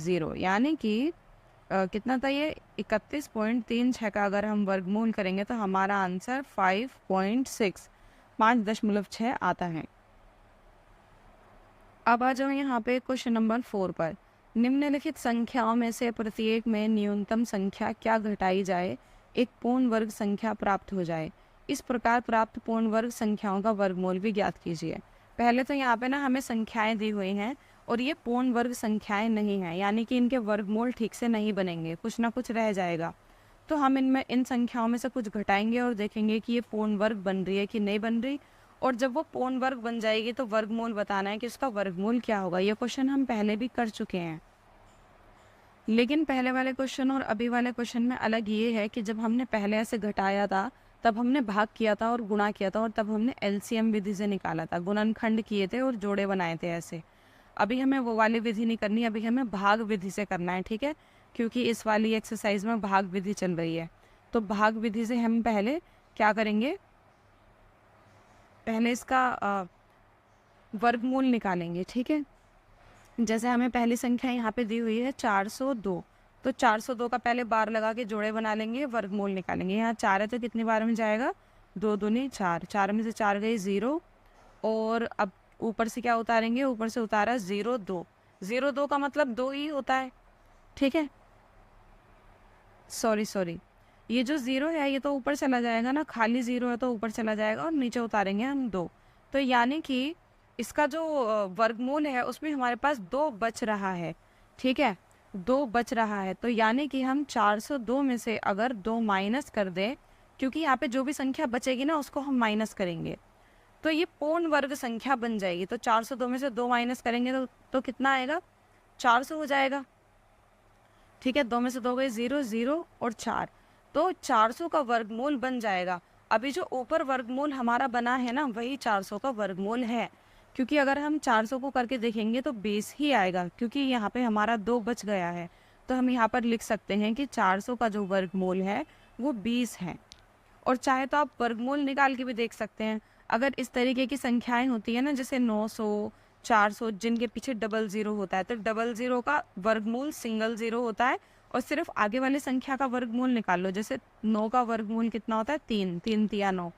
0, यानी कि कितना था ये, 31.36 का अगर हम वर्गमूल करेंगे तो हमारा आंसर 5.6, 5.6 आता है। अब आ जाओ यहाँ पे क्वेश्चन नंबर 4 पर, निम्नलिखित संख्याओं में से प्रत्येक में न्यूनतम संख्या क्या घटाई जाए एक पूर्ण वर्ग संख्या प्राप्त हो जाए, इस प्रकार प्राप्त पूर्ण वर्ग संख्याओं का वर्गमूल भी ज्ञात कीजिए। पहले तो यहाँ पे ना हमें संख्याएं दी हुई हैं और ये पूर्ण वर्ग संख्याएं नहीं हैं, यानी कि इनके वर्गमूल ठीक से नहीं बनेंगे, कुछ ना कुछ रह जाएगा। तो हम इन संख्याओं में से कुछ घटाएंगे और देखेंगे कि ये पूर्ण वर्ग बन रही है कि नहीं बन रही, और जब वो पूर्ण वर्ग बन जाएगी तो वर्गमूल बताना है कि उसका वर्गमूल क्या होगा। ये क्वेश्चन हम पहले भी कर चुके हैं, लेकिन पहले वाले क्वेश्चन और अभी वाले क्वेश्चन में अलग ये है कि जब हमने पहले ऐसे घटाया था तब हमने भाग किया था और गुणा किया था, और तब हमने एलसीएम विधि से निकाला था, गुणनखंड किए थे और जोड़े बनाए थे ऐसे। अभी हमें वो वाली विधि नहीं करनी, अभी हमें भाग विधि से करना है, ठीक है, क्योंकि इस वाली एक्सरसाइज में भाग विधि चल रही है। तो भाग विधि से हम पहले क्या करेंगे, पहले इसका वर्गमूल निकालेंगे, ठीक है। जैसे हमें पहली संख्या यहाँ पे दी हुई है 402, तो 402 का पहले बार लगा के जोड़े बना लेंगे, वर्गमूल निकालेंगे। यहाँ 4 है तो कितनी बार में जाएगा, 2 दूनी 4, 4 में से 4 गई 0, और अब ऊपर से क्या उतारेंगे, ऊपर से उतारा 0 2, 0 2 का मतलब 2 ही होता है, ठीक है। सॉरी, ये जो 0 है ये तो ऊपर चला जाएगा ना, खाली 0 है तो ऊपर चला जाएगा, और नीचे उतारेंगे हम 2। तो यानी कि इसका जो वर्गमूल है उसमें हमारे पास 2 बच रहा है, ठीक है, 2 बच रहा है। तो यानी कि हम 402 में से अगर 2 माइनस कर दें, क्योंकि यहाँ पे जो भी संख्या बचेगी ना उसको हम माइनस करेंगे, तो ये पूर्ण वर्ग संख्या बन जाएगी। तो 402 में से 2 माइनस करेंगे तो कितना आएगा, 400 हो जाएगा, ठीक है। 2 में से 2 गए 0 0 और 4, तो 400 का वर्गमूल बन जाएगा। अभी जो ऊपर वर्गमूल हमारा बना है ना वही 400 का वर्गमूल है, क्योंकि अगर हम 400 को करके देखेंगे तो 20 ही आएगा, क्योंकि यहाँ पे हमारा 2 बच गया है। तो हम यहाँ पर लिख सकते हैं कि 400 का जो वर्गमूल है वो 20 है। और चाहे तो आप वर्गमूल निकाल के भी देख सकते हैं। अगर इस तरीके की संख्याएं होती है ना, जैसे 900, 400, जिनके पीछे डबल ज़ीरो होता है, तो डबल ज़ीरो का वर्गमूल सिंगल ज़ीरो होता है और सिर्फ आगे वाली संख्या का वर्गमूल निकाल लो। जैसे 9 का वर्गमूल कितना होता है? 3, 3 तिया 9।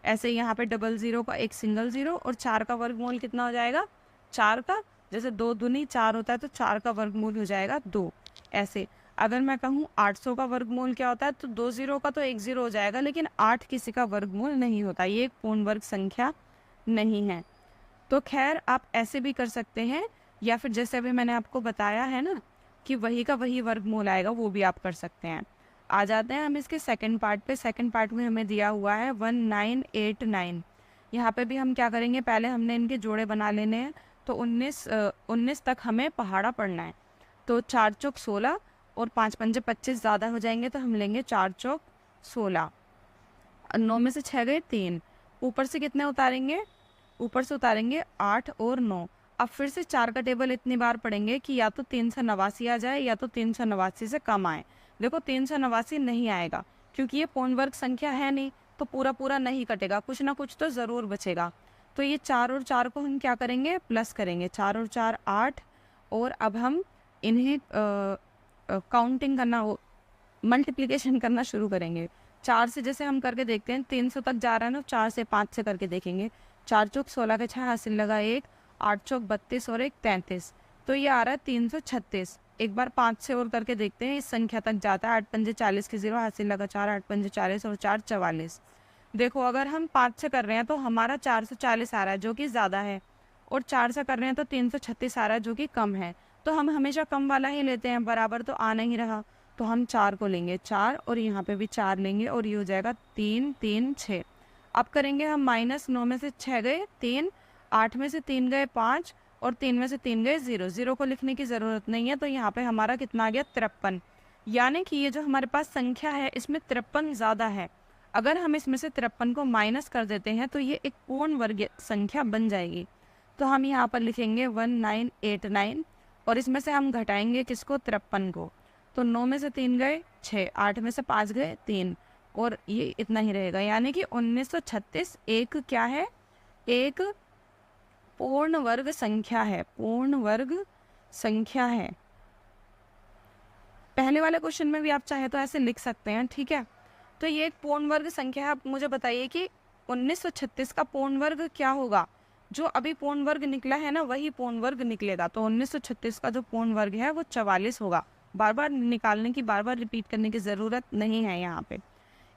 ऐसे यहाँ पे डबल ज़ीरो का एक सिंगल ज़ीरो, और 4 का वर्गमूल कितना हो जाएगा? 4 का, जैसे 2 दूनी 4 होता है तो 4 का वर्गमूल हो जाएगा 2। ऐसे अगर मैं कहूँ 800 का वर्गमूल क्या होता है, तो 2 ज़ीरो का तो 1 ज़ीरो हो जाएगा, लेकिन 8 किसी का वर्गमूल नहीं होता, ये एक पूर्ण वर्ग संख्या नहीं है। तो खैर आप ऐसे भी कर सकते हैं, या फिर जैसे अभी मैंने आपको बताया है ना कि वही का वही वर्गमूल आएगा, वो भी आप कर सकते हैं। आ जाते हैं हम इसके सेकंड पार्ट पे। सेकंड पार्ट में हमें दिया हुआ है 1989। यहाँ पे भी हम क्या करेंगे, पहले हमने इनके जोड़े बना लेने हैं। तो 19 तक हमें पहाड़ा पढ़ना है। तो 4 चौक 16 और 5 पंजे 25 ज़्यादा हो जाएंगे, तो हम लेंगे 4 चौक 16। 9 में से 6 गए 3, ऊपर से कितने उतारेंगे? ऊपर से उतारेंगे 8 और 9। अब फिर से 4 का टेबल इतनी बार पढ़ेंगे कि या तो 389 आ जाए या तो 389 से कम आए। देखो 389 नहीं आएगा, क्योंकि ये पूर्ण वर्ग संख्या है नहीं, तो पूरा पूरा नहीं कटेगा, कुछ ना कुछ तो ज़रूर बचेगा। तो ये 4 और 4 को हम क्या करेंगे? प्लस करेंगे। 4 और 4 8, और अब हम इन्हें काउंटिंग करना, मल्टीप्लिकेशन करना शुरू करेंगे। 4 से जैसे हम करके देखते हैं 300 तक जा रहा है ना, 4 से 5 से करके देखेंगे। 4 चौक 16 के 6 हासिल लगा 1, 8 चौक 32 और 1 33, तो ये आ रहा है 336। एक बार 5 से और करके देखते हैं, इस संख्या तक जाता है। 8 पंजे 40 के 0 हासिल लगा 4, 8 पंजे 40 और 4 44। देखो अगर हम 5 से कर रहे हैं तो हमारा 440 आ रहा है, जो कि ज़्यादा है, और 4 से कर रहे हैं तो 336 आ रहा है, जो कि कम है। तो हम हमेशा कम वाला ही लेते हैं, बराबर तो आ नहीं रहा, तो हम 4 को लेंगे 4, और यहाँ पे भी 4 लेंगे, और ये हो जाएगा 3 3 6। अब करेंगे हम माइनस। 9 में से 6 गए 3, 8 में से 3 गए 5, और 3 में से 3 गए 0। 0 को लिखने की ज़रूरत नहीं है, तो यहाँ पे हमारा कितना आ गया? 53। यानी कि ये जो हमारे पास संख्या है इसमें 53 ज़्यादा है। अगर हम इसमें से 53 को माइनस कर देते हैं तो ये एक पूर्ण वर्ग संख्या बन जाएगी। तो हम यहाँ पर लिखेंगे 1989, और इसमें से हम घटाएंगे किसको? 53 को। तो 9 में से 3 गए 6, 8 में से 5 गए 3, और ये इतना ही रहेगा। यानी कि 1936 एक क्या है? एक पूर्ण वर्ग संख्या है, पूर्ण वर्ग संख्या है। पहले वाले क्वेश्चन में भी आप चाहे तो ऐसे लिख सकते हैं, ठीक है। तो ये एक पूर्ण वर्ग संख्या है। आप मुझे बताइए कि 1936 का पूर्ण वर्ग क्या होगा? जो अभी पूर्ण वर्ग निकला है ना, वही पूर्ण वर्ग निकलेगा। तो 1936 का जो पूर्ण वर्ग है वो 44 होगा। बार बार निकालने की, बार बार रिपीट करने की ज़रूरत नहीं है यहाँ पे।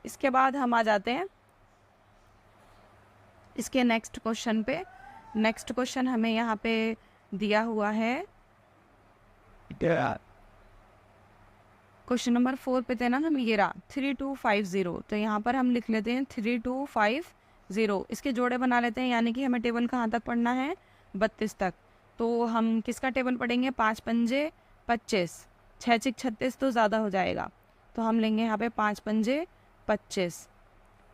इसके बाद हम आ जाते हैं इसके नेक्स्ट क्वेश्चन पे। नेक्स्ट क्वेश्चन हमें यहाँ पे दिया हुआ है, क्वेश्चन नंबर 4 पे थे ना हम, ये रहा 3250। तो यहाँ पर हम लिख लेते हैं 3250। इसके जोड़े बना लेते हैं, यानी कि हमें टेबल कहाँ तक पढ़ना है? 32 तक। तो हम किसका टेबल पढ़ेंगे? 5 पंजे 25, 6 छिक 36 तो ज़्यादा हो जाएगा, तो हम लेंगे यहाँ पे 5 पंजे 25।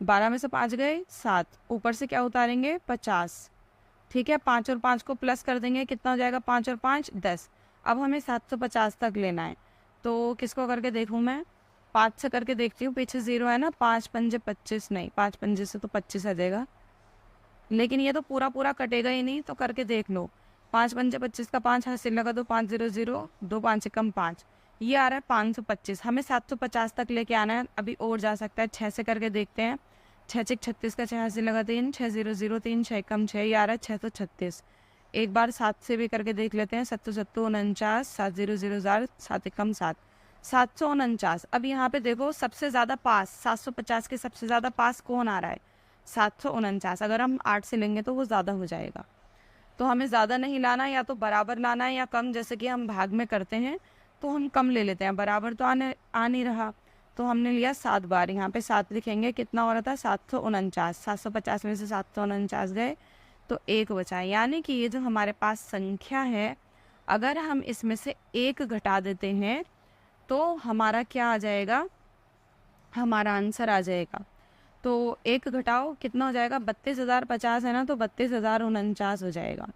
12 में से 5 गए 7, ऊपर से क्या उतारेंगे? 50, ठीक है। 5 और 5 को प्लस कर देंगे, कितना हो जाएगा? 5 और 5 10। अब हमें 750 तक लेना है, तो किसको करके देखूँ मैं? 5 से करके देखती हूँ, पीछे 0 है ना। 5 पंजे 25, नहीं 5 पंजे से तो 25 आ जाएगा, लेकिन ये तो पूरा पूरा कटेगा ही नहीं, तो करके देख लो। 5 पंजे 25 का 5 हासिल लगा दो, 5 0 0, 2 5 से कम 5, ये आ रहा है 525। हमें 750 तक लेके आना है, अभी और जा सकता है। 6 से करके देखते हैं। 6 छिक 36 का 6 हासिल लगा 3, 6 0 0 3, 6 कम 6, ये आ रहा है 636। एक बार 7 से भी करके देख लेते हैं। 7 7 49, 7 0 0 0, 7 कम 7, 749। अब यहाँ पे देखो सबसे ज़्यादा पास, 750 के सबसे ज़्यादा पास कौन आ रहा है? 749। अगर हम 8 से लेंगे तो वो ज़्यादा हो जाएगा, तो हमें ज़्यादा नहीं लाना, या तो बराबर लाना है या कम। जैसे कि हम भाग में करते हैं तो हम कम ले लेते हैं, बराबर तो आ नहीं रहा, तो हमने लिया 7 बार। यहाँ पे 7 लिखेंगे, कितना हो रहा था? 749। 750 में से 749 गए तो 1 बचा है। यानी कि ये जो हमारे पास संख्या है, अगर हम इसमें से 1 घटा देते हैं तो हमारा क्या आ जाएगा? हमारा आंसर आ जाएगा। तो 1 घटाओ, कितना हो जाएगा? 32,050 है ना, तो 32,049 हो जाएगा।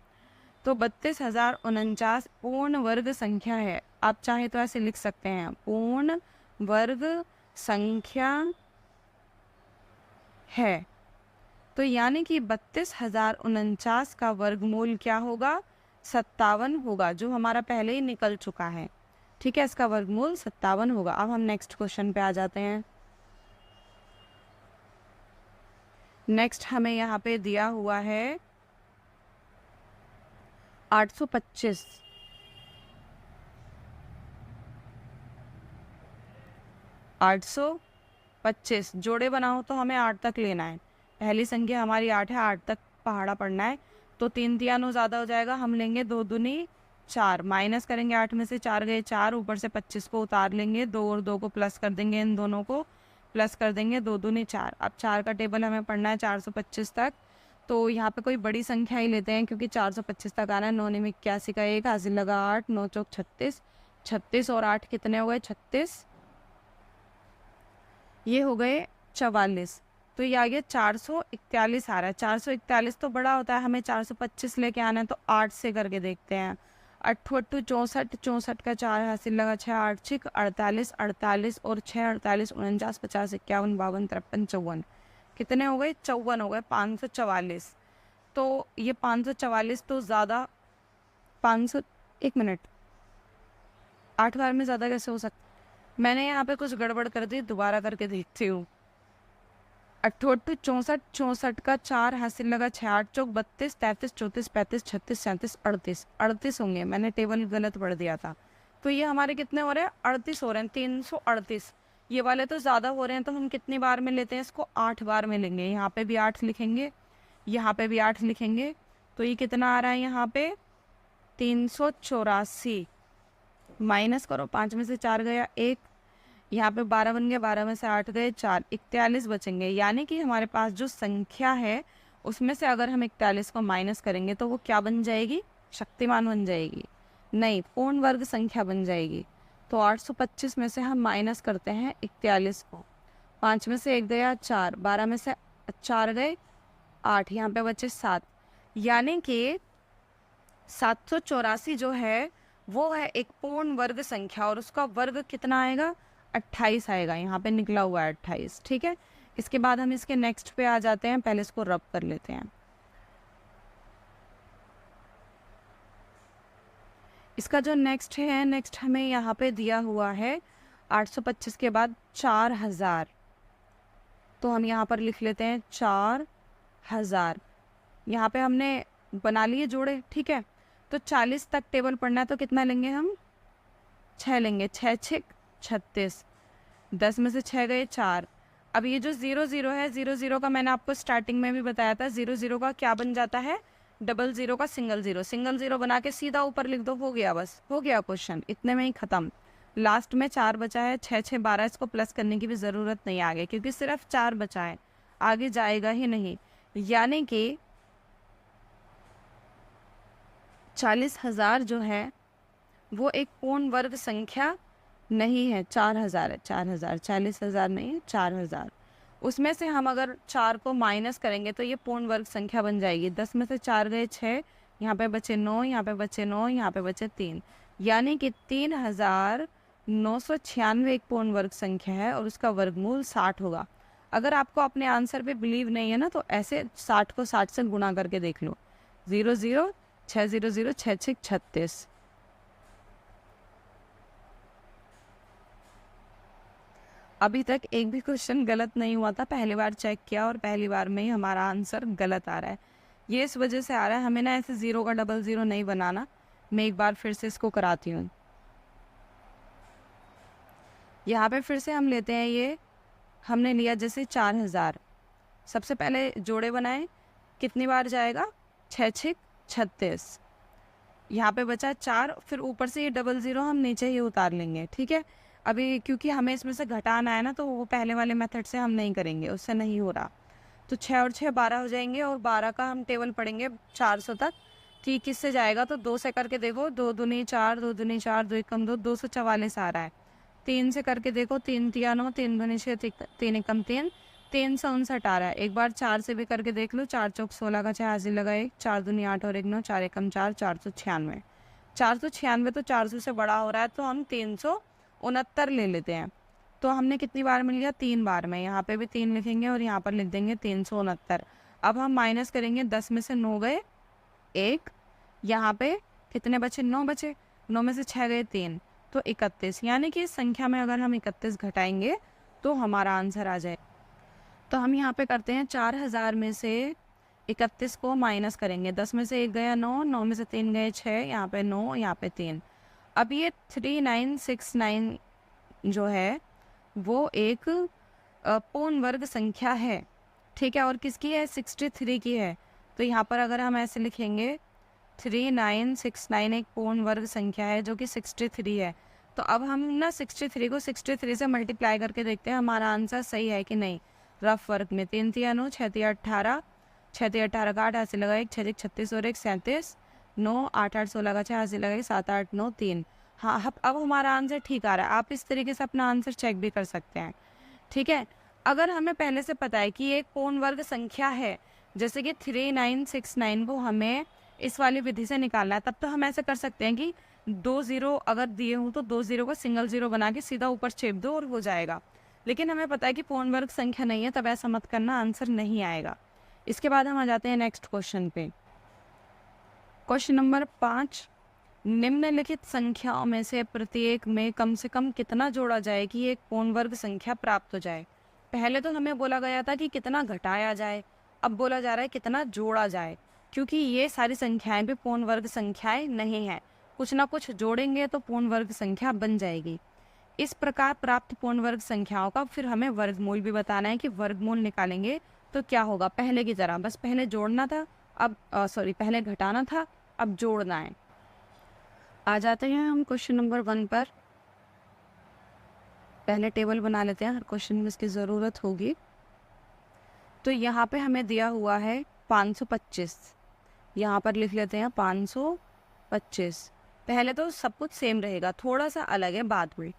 तो 32,049 पूर्ण वर्ग संख्या है। आप चाहे तो ऐसे लिख सकते हैं, पूर्ण वर्ग संख्या है। तो यानी कि 32,049 का वर्गमूल क्या होगा, 57 होगा, जो हमारा पहले ही निकल चुका है। ठीक है, इसका वर्गमूल 57 होगा। अब हम नेक्स्ट क्वेश्चन पे आ जाते हैं। नेक्स्ट हमें यहाँ पे दिया हुआ है 825। 825 जोड़े बनाओ तो हमें 8 तक लेना है। पहली संख्या हमारी 8 है, 8 तक पहाड़ा पढ़ना है। तो 3 तिया 9 ज़्यादा हो जाएगा, हम लेंगे 2 दूनी 4, माइनस करेंगे 8 में से 4 गए 4, ऊपर से 25 को उतार लेंगे, 2 और 2 को प्लस कर देंगे, इन दोनों को प्लस कर देंगे, 2 दूनी 4। अब 4 का टेबल हमें पढ़ना है 425 तक। तो यहाँ पे कोई बड़ी संख्या ही लेते हैं क्योंकि 425 तक आना है। 9 में 81 का 1 हासिल लगा 8, 9 चौक 36, 36 और 8 कितने हो गए 36, ये हो गए 44। तो ये आ गया 441 आ रहा है। 441 तो बड़ा होता है, हमें 425 लेके आना है, तो 8 से करके देखते हैं। 8 8 64, 64 का 4 हासिल लगा 6, 8 6 48, 48 और 6 48 49 50 51 52 53 54, कितने हो गए 54 हो गए, 544। तो ये 544 तो ज़्यादा 500, 1 मिनट, 8 बार में ज़्यादा कैसे हो सकता, मैंने यहाँ पे कुछ गड़बड़ कर दी, दोबारा करके देखती हूँ। 8 8 64, 64 का 4 हासिल लगा 6, 8 चौक 32, 33 34 35 36 37 38, 38 होंगे, मैंने टेबल गलत पढ़ दिया था। तो ये हमारे कितने हो रहे हैं 38 हो रहे हैं, 338। ये वाले तो ज़्यादा हो रहे हैं, तो हम कितनी बार में लेते हैं इसको, 8 बार में लेंगे। यहाँ पे भी 8 लिखेंगे, यहाँ पे भी 8 लिखेंगे। तो ये कितना आ रहा है यहाँ पे 384, माइनस करो 5 में से 4 गया 1, यहाँ पे 12 बन गया, 12 में से 8 गए 4, 41 बचेंगे। यानी कि हमारे पास जो संख्या है उसमें से अगर हम 41 को माइनस करेंगे तो वो क्या बन जाएगी, शक्तिमान बन जाएगी, नहीं पूर्ण वर्ग संख्या बन जाएगी। तो 825 में से हम माइनस करते हैं 41 को, 5 में से 1 गया 4, 12 में से 4 गए 8, यहाँ पे बचे 7। यानी कि 784 जो है वो है एक पूर्ण वर्ग संख्या, और उसका वर्ग कितना आएगा 28 आएगा, यहाँ पे निकला हुआ है 28। ठीक है, इसके बाद हम इसके नेक्स्ट पे आ जाते हैं, पहले इसको रब कर लेते हैं। इसका जो नेक्स्ट है, नेक्स्ट हमें यहाँ पे दिया हुआ है 825 के बाद 4000, तो हम यहाँ पर लिख लेते हैं 4000। यहाँ पे हमने बना लिए जोड़े, ठीक है। तो 40 तक टेबल पढ़ना है तो कितना लेंगे हम, 6 लेंगे, 6 6 36, 10 में से 6 गए 4। अब ये जो 0 0 है, 0 0 का मैंने आपको स्टार्टिंग में भी बताया था, 0 0 का क्या बन जाता है, डबल ज़ीरो का सिंगल ज़ीरो, सिंगल ज़ीरो बना के सीधा ऊपर लिख दो, हो गया, बस हो गया क्वेश्चन, इतने में ही ख़त्म। लास्ट में 4 बचा है, 6 6 12, इसको प्लस करने की भी ज़रूरत नहीं आगे, क्योंकि सिर्फ 4 बचा है, आगे जाएगा ही नहीं। यानी कि 40,000 जो है वो एक पूर्ण वर्ग संख्या नहीं है, 4000 है, 4000, 40,000 नहीं है, 4000। उसमें से हम अगर 4 को माइनस करेंगे तो ये पूर्ण वर्ग संख्या बन जाएगी। 10 में से 4 गए 6, यहाँ पे बचे 9, यहाँ पे बचे 9, यहाँ पे बचे 3, यानी कि 3996 एक पूर्ण वर्ग संख्या है, और उसका वर्गमूल 60 होगा। अगर आपको अपने आंसर पे बिलीव नहीं है ना, तो ऐसे 60 को 60 से गुणा करके देख लो, 0 0 6 0 0 6 6 36। अभी तक एक भी क्वेश्चन गलत नहीं हुआ था, पहली बार चेक किया और पहली बार में ही हमारा आंसर गलत आ रहा है। ये इस वजह से आ रहा है, हमें ना ऐसे 0 का डबल 0 नहीं बनाना। मैं एक बार फिर से इसको कराती हूँ। यहाँ पे फिर से हम लेते हैं, ये हमने लिया जैसे 4000, सबसे पहले जोड़े बनाए, कितनी बार जाएगा 6 6 36, यहाँ पे बचा 4, फिर ऊपर से ये डबल 0 हम नीचे ही उतार लेंगे, ठीक है। अभी क्योंकि हमें इसमें से घटाना है ना, तो वो पहले वाले मेथड से हम नहीं करेंगे, उससे नहीं हो रहा। तो 6 और 6 12 हो जाएंगे, और 12 का हम टेबल पढ़ेंगे 400 तक। ठीक, किससे जाएगा, तो 2 से करके देखो, 2 दूनी 4, 2 दूनी 4, 2 एकम 2, 244 आ रहा है। 3 से करके देखो, 3 तिया 9, 3 दूनी 6, 3 एकम 3, 359 आ रहा है। एक बार 4 से भी करके देख लो, 4 चौक 16 का 6 हाजिर लगा 1, 4 दूनी 8 और 1 9, 4 एकम 4, 496। 496 तो 400 से बड़ा हो रहा है, तो हम 369 ले लेते हैं। तो हमने कितनी बार मिल गया, 3 बार में। यहाँ पे भी 3 लिखेंगे और यहाँ पर लिख देंगे 369। अब हम माइनस करेंगे, 10 में से 9 गए 1, यहाँ पे कितने बचे, 9 बचे, 9 में से 6 गए 3, तो 31। यानी कि इस संख्या में अगर हम 31 घटाएंगे तो हमारा आंसर आ जाए। तो हम यहाँ पे करते हैं 4000 में से 31 को माइनस करेंगे। 10 में से 1 गया 9, 9 में से 3 गए 6, यहाँ पे 9, यहाँ पे 3। अब ये 3969 जो है वो एक पूर्ण वर्ग संख्या है, ठीक है। और किसकी है, 63 की है। तो यहाँ पर अगर हम ऐसे लिखेंगे 3969 एक पूर्ण वर्ग संख्या है जो कि 63 है। तो अब हम ना 63 को 63 से मल्टीप्लाई करके देखते हैं हमारा आंसर सही है कि नहीं। रफ वर्ग में 3 तिया 9, 6 तिया 18, 6 तिया 18 का 8 हासिल लगा 1, 6 36 और 1 37, 9 8 8 16 का 6 हासिल लगा 7 8 9 3। हाँ, अब हमारा आंसर ठीक आ रहा है। आप इस तरीके से अपना आंसर चेक भी कर सकते हैं, ठीक है। अगर हमें पहले से पता है कि ये एक पूर्ण वर्ग संख्या है, जैसे कि 3969 को हमें इस वाली विधि से निकालना है, तब तो हम ऐसे कर सकते हैं कि 2 ज़ीरो अगर दिए हों तो 2 ज़ीरो को सिंगल ज़ीरो बना के सीधा ऊपर चेप दो और हो जाएगा। लेकिन हमें पता है कि पूर्ण वर्ग संख्या नहीं है, तब ऐसा मत करना, आंसर नहीं आएगा। इसके बाद हम आ जाते हैं नेक्स्ट क्वेश्चन पे। क्वेश्चन नंबर 5, निम्नलिखित संख्याओं में से प्रत्येक में कम से कम कितना जोड़ा जाए कि एक पूर्ण वर्ग संख्या प्राप्त हो जाए। पहले तो हमें बोला गया था कि कितना घटाया जाए, अब बोला जा रहा है कितना जोड़ा जाए, क्योंकि ये सारी संख्याएं भी पूर्ण वर्ग संख्याएं नहीं हैं। कुछ ना कुछ जोड़ेंगे तो पूर्ण वर्ग संख्या बन जाएगी। इस प्रकार प्राप्त पूर्ण वर्ग संख्याओं का फिर हमें वर्गमूल भी बताना है कि वर्गमूल निकालेंगे तो क्या होगा। पहले की तरह बस पहले जोड़ना था, अब पहले घटाना था, अब जोड़ना है। आ जाते हैं हम क्वेश्चन नंबर 1 पर। पहले टेबल बना लेते हैं, हर क्वेश्चन में इसकी ज़रूरत होगी। तो यहाँ पे हमें दिया हुआ है 525, यहाँ पर लिख लेते हैं 525। पहले तो सब कुछ सेम रहेगा, थोड़ा सा अलग है बाद में।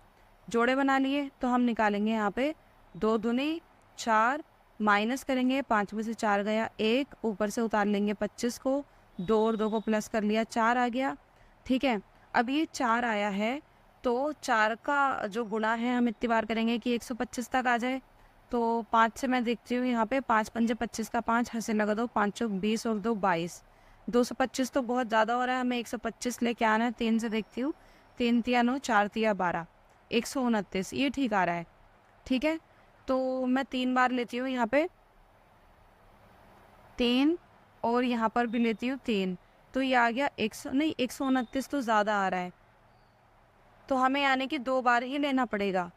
जोड़े बना लिए तो हम निकालेंगे यहाँ पे 2 दूनी 4, माइनस करेंगे 5 में से 4 गया 1, ऊपर से उतार लेंगे 25 को, 2 और 2 को प्लस कर लिया 4 आ गया, ठीक है। अब ये 4 आया है तो 4 का जो गुणा है हम इतनी बार करेंगे कि 125 तक आ जाए। तो 5 से मैं देखती हूँ यहाँ पे 5 पंजे 25 का 5 हासिल लगा दो, 5 चौक 20 और 2 22, 225 तो बहुत ज़्यादा हो रहा है, हमें 125 लेके आना है। 3 से देखती हूँ, 3 तिया 9, 4 तिया 12, 129, ये ठीक आ रहा है, ठीक है। तो मैं 3 बार लेती हूँ यहाँ पे 3, और यहाँ पर भी लेती हूँ 3, तो ये आ गया 129 तो ज़्यादा आ रहा है, तो हमें यानी कि 2 बार ही लेना पड़ेगा।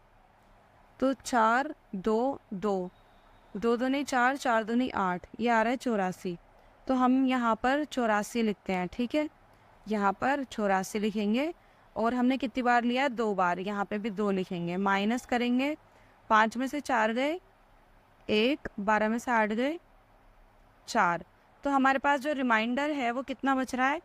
तो 4 2 2, 2 दूनी 4, 4 दूनी 8, ये आ रहा है 84। तो हम यहाँ पर 84 लिखते हैं, ठीक है। यहाँ पर 84 लिखेंगे और हमने कितनी बार लिया है, 2 बार, यहाँ पे भी 2 लिखेंगे। माइनस करेंगे, 5 में से 4 गए 1, 12 में से 8 गए 4, तो हमारे पास जो रिमाइंडर है वो कितना बच रहा है,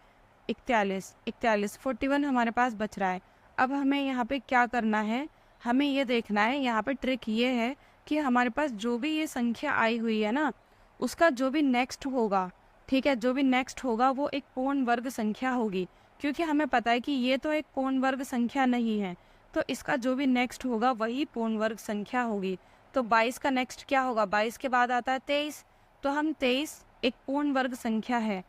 41, 41 हमारे पास बच रहा है। अब हमें यहाँ पे क्या करना है, हमें ये देखना है, यहाँ पे ट्रिक ये है कि हमारे पास जो भी ये संख्या आई हुई है ना, उसका जो भी नेक्स्ट होगा, ठीक है, जो भी नेक्स्ट होगा वो एक पूर्ण वर्ग संख्या होगी। क्योंकि हमें पता है कि ये तो एक पूर्ण वर्ग संख्या नहीं है, तो इसका जो भी नेक्स्ट होगा वही पूर्ण वर्ग संख्या होगी। तो 22 का नेक्स्ट क्या होगा, 22 के बाद आता है 23, तो हम 23 एक पूर्ण वर्ग संख्या है,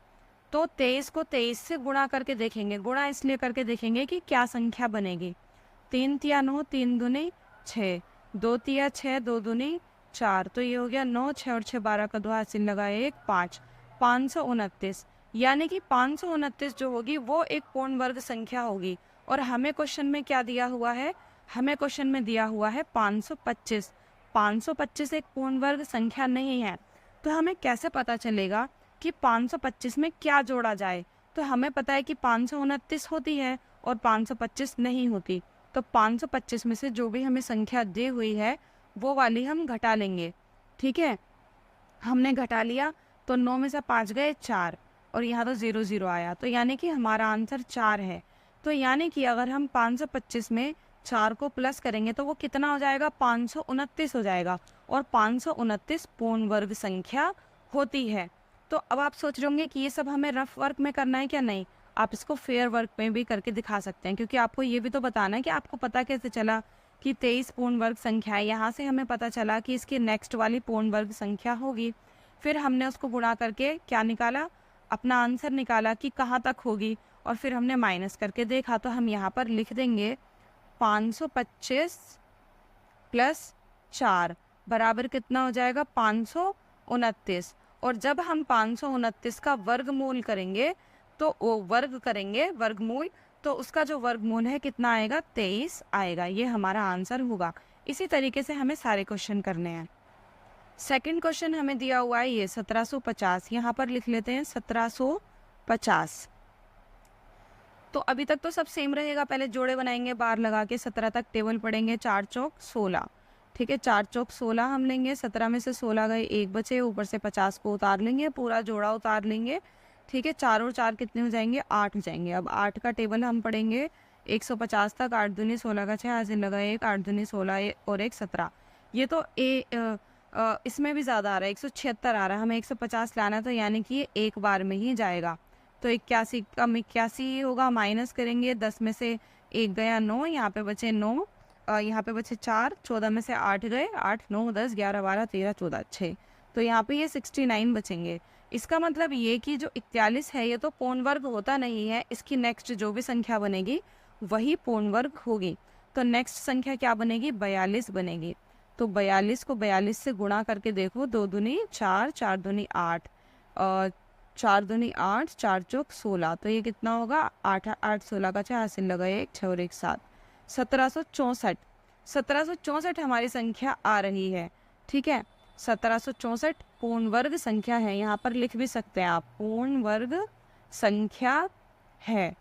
तो 23 को 23 से गुणा करके देखेंगे। गुणा इसलिए करके देखेंगे कि क्या संख्या बनेगी। 3 तिया 9, 3 दूनी 6, 2 तिया 6, 2 दूनी 4, तो ये हो गया 9, 6 और 6 12 का 2 हासिल लगा 1 5, 529। यानी कि 529 जो होगी वो एक पूर्ण वर्ग संख्या होगी। और हमें क्वेश्चन में क्या दिया हुआ है, हमें क्वेश्चन में दिया हुआ है 525। 525 एक पूर्ण वर्ग संख्या नहीं है, तो हमें कैसे पता चलेगा कि 525 में क्या जोड़ा जाए। तो हमें पता है कि 529 होती है और 525 नहीं होती, तो 525 में से जो भी हमें संख्या दी हुई है वो वाली हम घटा लेंगे, ठीक है। हमने घटा लिया तो 9 में से 5 गए 4, और यहाँ तो 0 0 आया, तो यानी कि हमारा आंसर 4 है। तो यानी कि अगर हम 525 में 4 को प्लस करेंगे तो वो कितना हो जाएगा, 529 हो जाएगा, और 529 पूर्ण वर्ग संख्या होती है। तो अब आप सोच रहे होंगे कि ये सब हमें रफ वर्क में करना है क्या, नहीं, आप इसको फेयर वर्ग में भी करके दिखा सकते हैं, क्योंकि आपको ये भी तो बताना है कि आपको पता कैसे चला कि 23 पूर्ण वर्ग संख्या है। यहाँ से हमें पता चला कि इसकी नेक्स्ट वाली पूर्ण वर्ग संख्या होगी। फिर हमने उसको गुणा करके क्या निकाला, अपना आंसर निकाला कि कहाँ तक होगी, और फिर हमने माइनस करके देखा। तो हम यहाँ पर लिख देंगे 525 प्लस 4 बराबर कितना हो जाएगा, 529। और जब हम 529 का वर्गमूल करेंगे तो वो वर्ग करेंगे वर्गमूल, तो उसका जो वर्गमूल है कितना आएगा, 23 आएगा। ये हमारा आंसर होगा। इसी तरीके से हमें सारे क्वेश्चन करने हैं। सेकंड क्वेश्चन हमें दिया हुआ है ये 1750, यहाँ पर लिख लेते हैं 1750। तो अभी तक तो सब सेम रहेगा, पहले जोड़े बनाएंगे बार लगा के, 17 तक टेबल पढ़ेंगे, 4 चौक 16, ठीक है, 4 चौक 16 हम लेंगे, 17 में से 16 गए, 1 बचे, ऊपर से 50 को उतार लेंगे, पूरा जोड़ा उतार लेंगे, ठीक है। 4 और 4 कितने हो जाएंगे, 8 हो जाएंगे। अब 8 का टेबल हम पढ़ेंगे 150 तक, 8 दूनी 16 का 6, हासिल लगा 1, 8 दूनी 16 और 1 17। ये तो इसमें भी ज़्यादा आ रहा है, 176 आ रहा है, हमें 150 लाना है, तो यानी कि ये एक बार में ही जाएगा। तो 81 कम 81 होगा, माइनस करेंगे, 10 में से 1 गया 9, यहाँ पे बचे 9, यहाँ पे बचे 4, 14 में से 8 गए, 8 9 10 11 12 13 14 6, तो यहाँ पे ये 69 बचेंगे। इसका मतलब ये कि जो 41 है ये तो पूर्ण वर्ग होता नहीं है, इसकी नेक्स्ट जो भी संख्या बनेगी वही पूर्ण वर्ग होगी। तो नेक्स्ट संख्या क्या बनेगी, 42 बनेगी। तो 42 को 42 से गुणा करके देखो, 2 दूनी 4, 4 दूनी 8, 4 दूनी 8, 4 चौक 16, तो ये कितना होगा, 8 8 16 का 6, हासिल लगा 1 6 और 1 7, 1764। 1764 हमारी संख्या आ रही है, ठीक है। 1764 पूर्ण वर्ग संख्या है, यहाँ पर लिख भी सकते हैं आप, पूर्ण वर्ग संख्या है।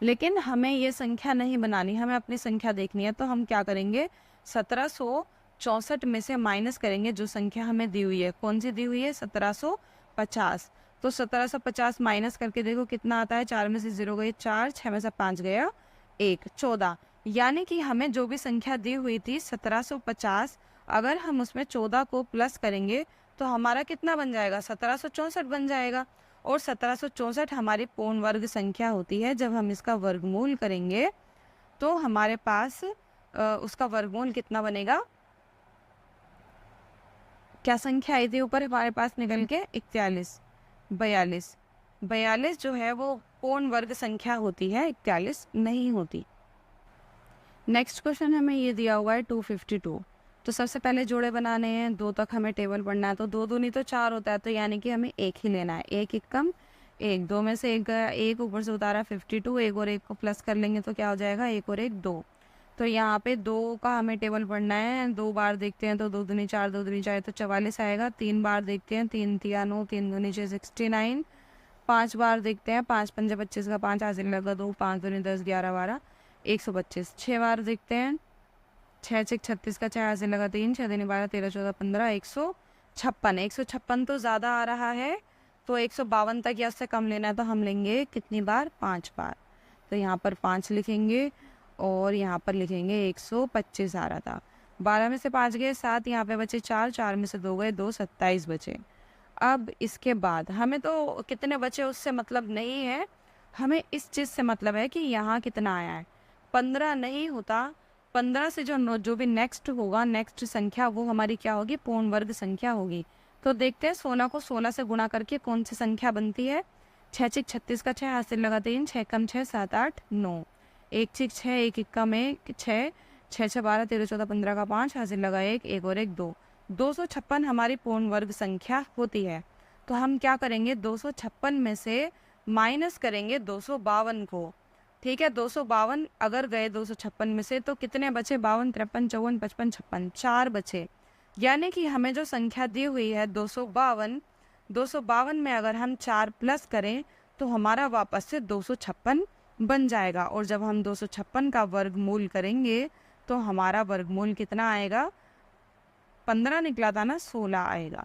लेकिन हमें ये संख्या नहीं बनानी, हमें अपनी संख्या देखनी है। तो हम क्या करेंगे, 1764 में से माइनस करेंगे जो संख्या हमें दी हुई है। कौन सी दी हुई है, 1750। तो 1750 माइनस करके देखो कितना आता है, 4 में से 0 गए 4, 6 में से 5 गया 1, 14। यानी कि हमें जो भी संख्या दी हुई थी 1750, अगर हम उसमें 14 को प्लस करेंगे तो हमारा कितना बन जाएगा, 1764 बन जाएगा। और 1764 हमारी पूर्ण वर्ग संख्या होती है। जब हम इसका वर्गमूल करेंगे तो हमारे पास उसका वर्गमूल कितना बनेगा, क्या संख्या आई थी ऊपर हमारे पास निकल के, 41, 42। 42 जो है वो पूर्ण वर्ग संख्या होती है, 41 नहीं होती। नेक्स्ट क्वेश्चन हमें ये दिया हुआ है 252। तो सबसे पहले जोड़े बनाने हैं, 2 तक हमें टेबल पढ़ना है। तो 2 दूनी तो 4 होता है, तो यानी कि हमें 1 ही लेना है, 1 1 कम 1, 2 में से 1 गया 1, ऊपर से उतारा 52, 1 और 1 को प्लस कर लेंगे तो क्या हो जाएगा, 1 और 1 2। तो यहाँ पे 2 का हमें टेबल पढ़ना है। 2 बार देखते हैं तो 2 दूनी 4, 2 दूनी 4 तो 44 आएगा। 3 बार देखते हैं, 3 तिया 9, 3 दूनी 6 69। 5 बार देखते हैं, 5 पंजे 25 का 5, हासिल लगा 2, 5 दूनी 10 11 12 125। 6 बार देखते हैं, 6 6 36 का 6, हासिल लगा 3, 6 दूनी 12 13 14 15 156। 156 तो ज़्यादा आ रहा है, तो 152 तक या उससे कम लेना है, तो हम लेंगे कितनी बार, 5 बार। तो यहाँ पर 5 लिखेंगे और यहाँ पर लिखेंगे 125 आ रहा था। 12 में से 5 गए 7, यहाँ पे बचे 4, 4 में से 2 गए 2, 27 बचे। अब इसके बाद हमें तो कितने बचे उससे मतलब नहीं है, हमें इस चीज़ से मतलब है कि यहाँ कितना आया है। 15 नहीं होता, 15 से जो भी नेक्स्ट होगा, नेक्स्ट संख्या वो हमारी क्या होगी, पूर्ण वर्ग संख्या होगी। तो देखते हैं 16 को 16 से गुणा करके कौन सी संख्या बनती है। 6 6 36 का 6, हासिल लगा 3, 6 कम 6 7 8 9, 1 6 6 1 1 कम 1 6, 6 6 12 13 14 15 का 5, हासिल लगा 1 1 और 1 2। 256 हमारी पूर्ण वर्ग संख्या होती है। तो हम क्या करेंगे, 256 में से माइनस करेंगे 252 को, ठीक है। 252 अगर गए 256 में से तो कितने बचे, 52 53 54 55 56, 4 बचे। यानी कि हमें जो संख्या दी हुई है 252, 252 में अगर हम 4 प्लस करें तो हमारा वापस से 256 बन जाएगा। और जब हम 256 का वर्गमूल करेंगे तो हमारा वर्गमूल कितना आएगा, 15 निकला था ना, 16 आएगा।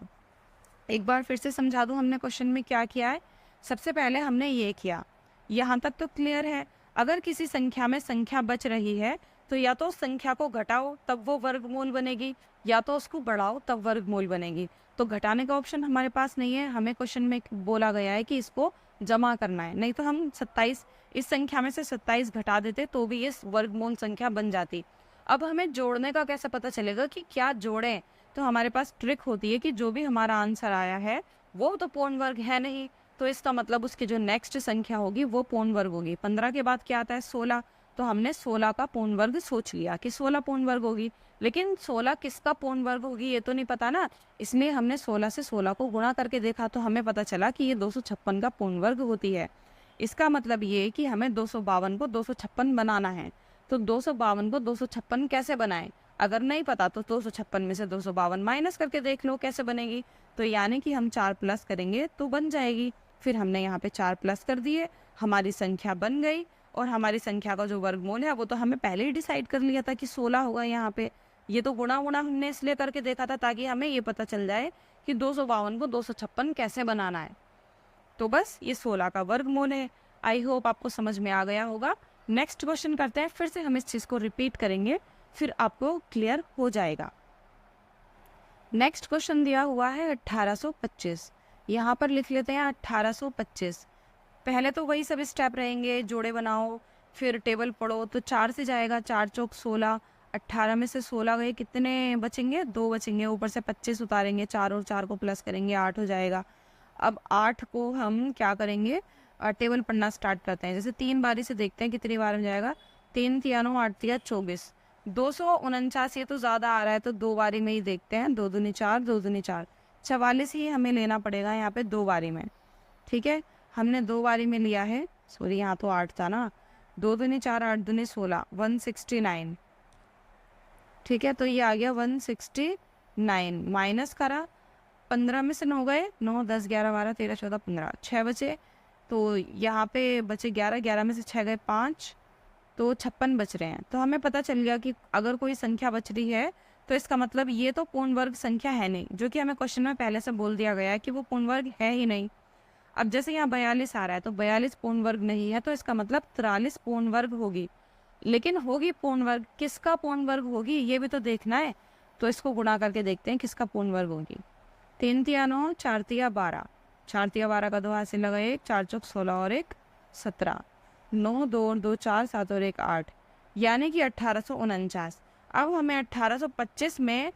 एक बार फिर से समझा दूं हमने क्वेश्चन में क्या किया है। सबसे पहले हमने ये किया, यहाँ तक तो क्लियर है। अगर किसी संख्या में संख्या बच रही है तो या तो उस संख्या को घटाओ तब वो वर्गमूल बनेगी, या तो उसको बढ़ाओ तब वर्गमूल बनेगी। तो घटाने का ऑप्शन हमारे पास नहीं है, हमें क्वेश्चन में बोला गया है कि इसको जमा करना है, नहीं तो हम 27 इस संख्या में से 27 घटा देते तो भी ये वर्गमूल संख्या बन जाती। अब हमें जोड़ने का कैसे पता चलेगा कि क्या जोड़ें? तो हमारे पास ट्रिक होती है कि जो भी हमारा आंसर आया है वो तो पूर्ण वर्ग है नहीं, तो इसका मतलब उसकी जो नेक्स्ट संख्या होगी वो पूर्ण वर्ग होगी। 15 के बाद क्या आता है? 16। तो हमने 16 का पूर्ण वर्ग सोच लिया कि 16 पूर्ण वर्ग होगी, लेकिन 16 किसका पूर्ण वर्ग होगी ये तो नहीं पता ना, इसलिए हमने 16 से 16 को गुणा करके देखा तो हमें पता चला कि ये 256 का पूर्ण वर्ग होती है। इसका मतलब ये कि हमें 252 को 256 बनाना है। तो 252 को 256 कैसे बनाएं? अगर नहीं पता तो 256 में से 252 माइनस करके देख लो कैसे बनेगी। तो यानी कि हम 4 प्लस करेंगे तो बन जाएगी। फिर हमने यहाँ पे 4 प्लस कर दिए, हमारी संख्या बन गई, और हमारी संख्या का जो वर्गमूल है वो तो हमें पहले ही डिसाइड कर लिया था कि 16 होगा यहाँ पे। ये तो गुणा गुणा हमने इसलिए करके देखा था ताकि हमें ये पता चल जाए कि 252 को 256 कैसे बनाना है। तो बस ये 16 का वर्गमूल है। आई होप आपको समझ में आ गया होगा। नेक्स्ट क्वेश्चन करते हैं, फिर से हम इस चीज़ को रिपीट करेंगे, फिर आपको क्लियर हो जाएगा। नेक्स्ट क्वेश्चन दिया हुआ है 1825। यहाँ पर लिख लेते हैं 1825। पहले तो वही सब स्टेप रहेंगे, जोड़े बनाओ, फिर टेबल पढ़ो। तो 4 से जाएगा, 4 चौक 16, 18 में से 16 गए, कितने बचेंगे? 2 बचेंगे। ऊपर से 25 उतारेंगे, 4 और 4 को प्लस करेंगे, 8 हो जाएगा। अब 8 को हम क्या करेंगे? टेबल पढ़ना स्टार्ट करते हैं। जैसे 3 बारी से देखते हैं कितनी बार में जाएगा। 3 तिया 9, 8 तिया 24, 249। ये तो ज़्यादा आ रहा है तो 2 बारी में ही देखते हैं। 2 दूनी 4, 2 दूनी 4, 44 ही हमें लेना पड़ेगा यहाँ पे 2 बारी में। ठीक है, हमने 2 बारी में लिया है। सॉरी, यहाँ तो 8 था ना। 2 दूनी 4, 8 दूनी 16, 169। ठीक है, तो ये आ गया 169। माइनस करा, 15 में से 9 गए, 9, 10, 11, 12, 13, 14, 15, 6 बचे। तो यहाँ पे बचे 11, 11 में से 6 गए, 5, तो 56 बच रहे हैं। तो हमें पता चल गया कि अगर कोई संख्या बच रही है तो इसका मतलब ये तो पूर्ण वर्ग संख्या है नहीं, जो कि हमें क्वेश्चन में पहले से बोल दिया गया है कि वो पूर्ण वर्ग है ही नहीं। अब जैसे यहाँ 42 आ रहा है तो 42 पूर्ण वर्ग नहीं है, तो इसका मतलब 43 पूर्ण वर्ग होगी। लेकिन होगी पूर्ण वर्ग, किसका पूर्ण वर्ग होगी ये भी तो देखना है। तो इसको गुणा करके देखते हैं किसका पूर्ण वर्ग होगी। 3 तिया 9, 4 तिया 12, 4 तिया 12 का 2 हाथ से लगा 1, 4 चौक 16 और 1 17, 9, 2 और 2 4, 7 और 1 8, यानी कि 1849। अब हमें 1825 में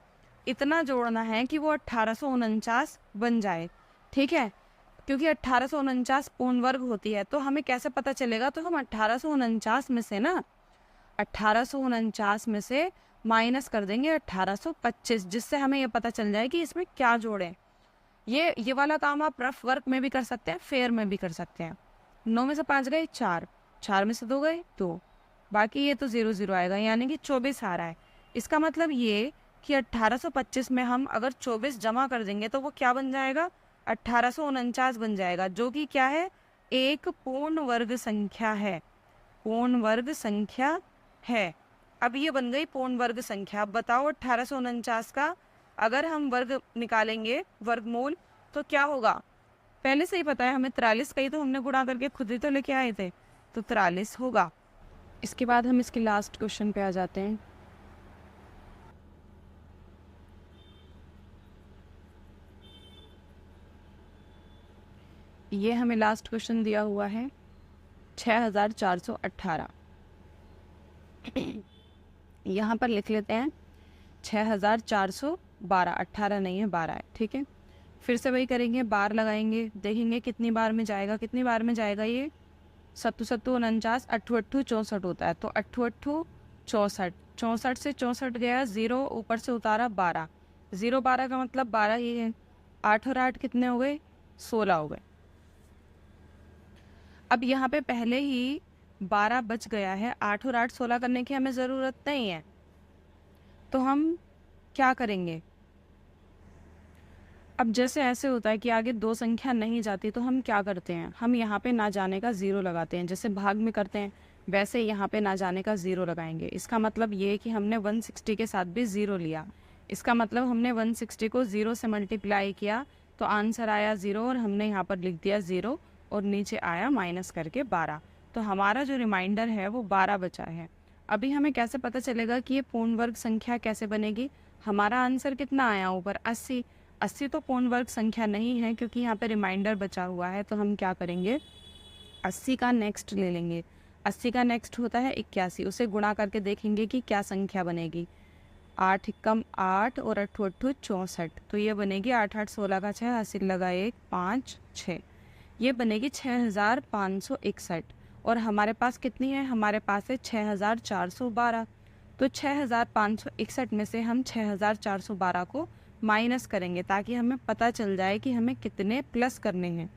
इतना जोड़ना है कि वो 1849 बन जाए। ठीक है, क्योंकि 1849 पूर्ण वर्ग होती है। तो हमें कैसे पता चलेगा? तो हम 1849 में से ना 1849 में से माइनस कर देंगे 1825, जिससे हमें ये पता चल जाए कि इसमें क्या जोड़ें। ये वाला काम आप रफ वर्क में भी कर सकते हैं, फेयर में भी कर सकते हैं। 9 में से 5 गए 4, 4 में से 2 गए 2, बाकी ये तो 0 0 आएगा, यानी कि 24 आ रहा है। इसका मतलब ये कि 1825 में हम अगर 24 जमा कर देंगे तो वो क्या बन जाएगा? 1849 बन जाएगा, जो कि क्या है? एक पूर्ण वर्ग संख्या है, पूर्ण वर्ग संख्या है। अब ये बन गई पूर्ण वर्ग संख्या। अब बताओ 1849 का अगर हम वर्ग निकालेंगे, वर्गमूल, तो क्या होगा? पहले से ही पता है हमें, 43 का ही तो हमने गुणा करके खुद ही तो लेके आए थे, तो 43 होगा। इसके बाद हम इसके लास्ट क्वेश्चन पे आ जाते हैं। ये हमें लास्ट क्वेश्चन दिया हुआ है 6418। यहाँ पर लिख लेते हैं 6412, 18 नहीं है 12 है। ठीक है, फिर से वही करेंगे, बार लगाएंगे, देखेंगे कितनी बार में जाएगा। कितनी बार में जाएगा ये? 7 7 49, 8 8 64 होता है, तो 8 8 64, 64 से 64 गया 0, ऊपर से उतारा 12, 0 12 का मतलब 12 ही है। 8 और 8 कितने हो गए? 16 हो गए। अब यहाँ पे पहले ही 12 बच गया है, 8 और 8 16 करने की हमें ज़रूरत नहीं है, तो हम क्या करेंगे? अब जैसे ऐसे होता है कि आगे 2 संख्या नहीं जाती तो हम क्या करते हैं? हम यहाँ पे ना जाने का 0 लगाते हैं, जैसे भाग में करते हैं वैसे यहाँ पे ना जाने का 0 लगाएंगे। इसका मतलब ये है कि हमने 160 के साथ भी 0 लिया। इसका मतलब हमने 160 को 0 से मल्टीप्लाई किया तो आंसर आया 0, और हमने यहाँ पर लिख दिया 0 और नीचे आया माइनस करके 12। तो हमारा जो रिमाइंडर है वो 12 बचा है। अभी हमें कैसे पता चलेगा कि ये पूर्ण वर्ग संख्या कैसे बनेगी? हमारा आंसर कितना आया ऊपर? 80। 80 तो पूर्ण वर्ग संख्या नहीं है क्योंकि यहाँ पे रिमाइंडर बचा हुआ है, तो हम क्या करेंगे 80 का नेक्स्ट ले लेंगे। 80 का नेक्स्ट होता है 81, उसे गुणा करके देखेंगे कि क्या संख्या बनेगी। 8 एकम 8 और 8 8 64, तो ये बनेगी 8 8 16 का 6, 80 लगा 1 5 6, ये बनेगी 6561। और हमारे पास कितनी है, हमारे पास है 6412। तो 6561 में से हम 6412 को माइनस करेंगे ताकि हमें पता चल जाए कि हमें कितने प्लस करने हैं।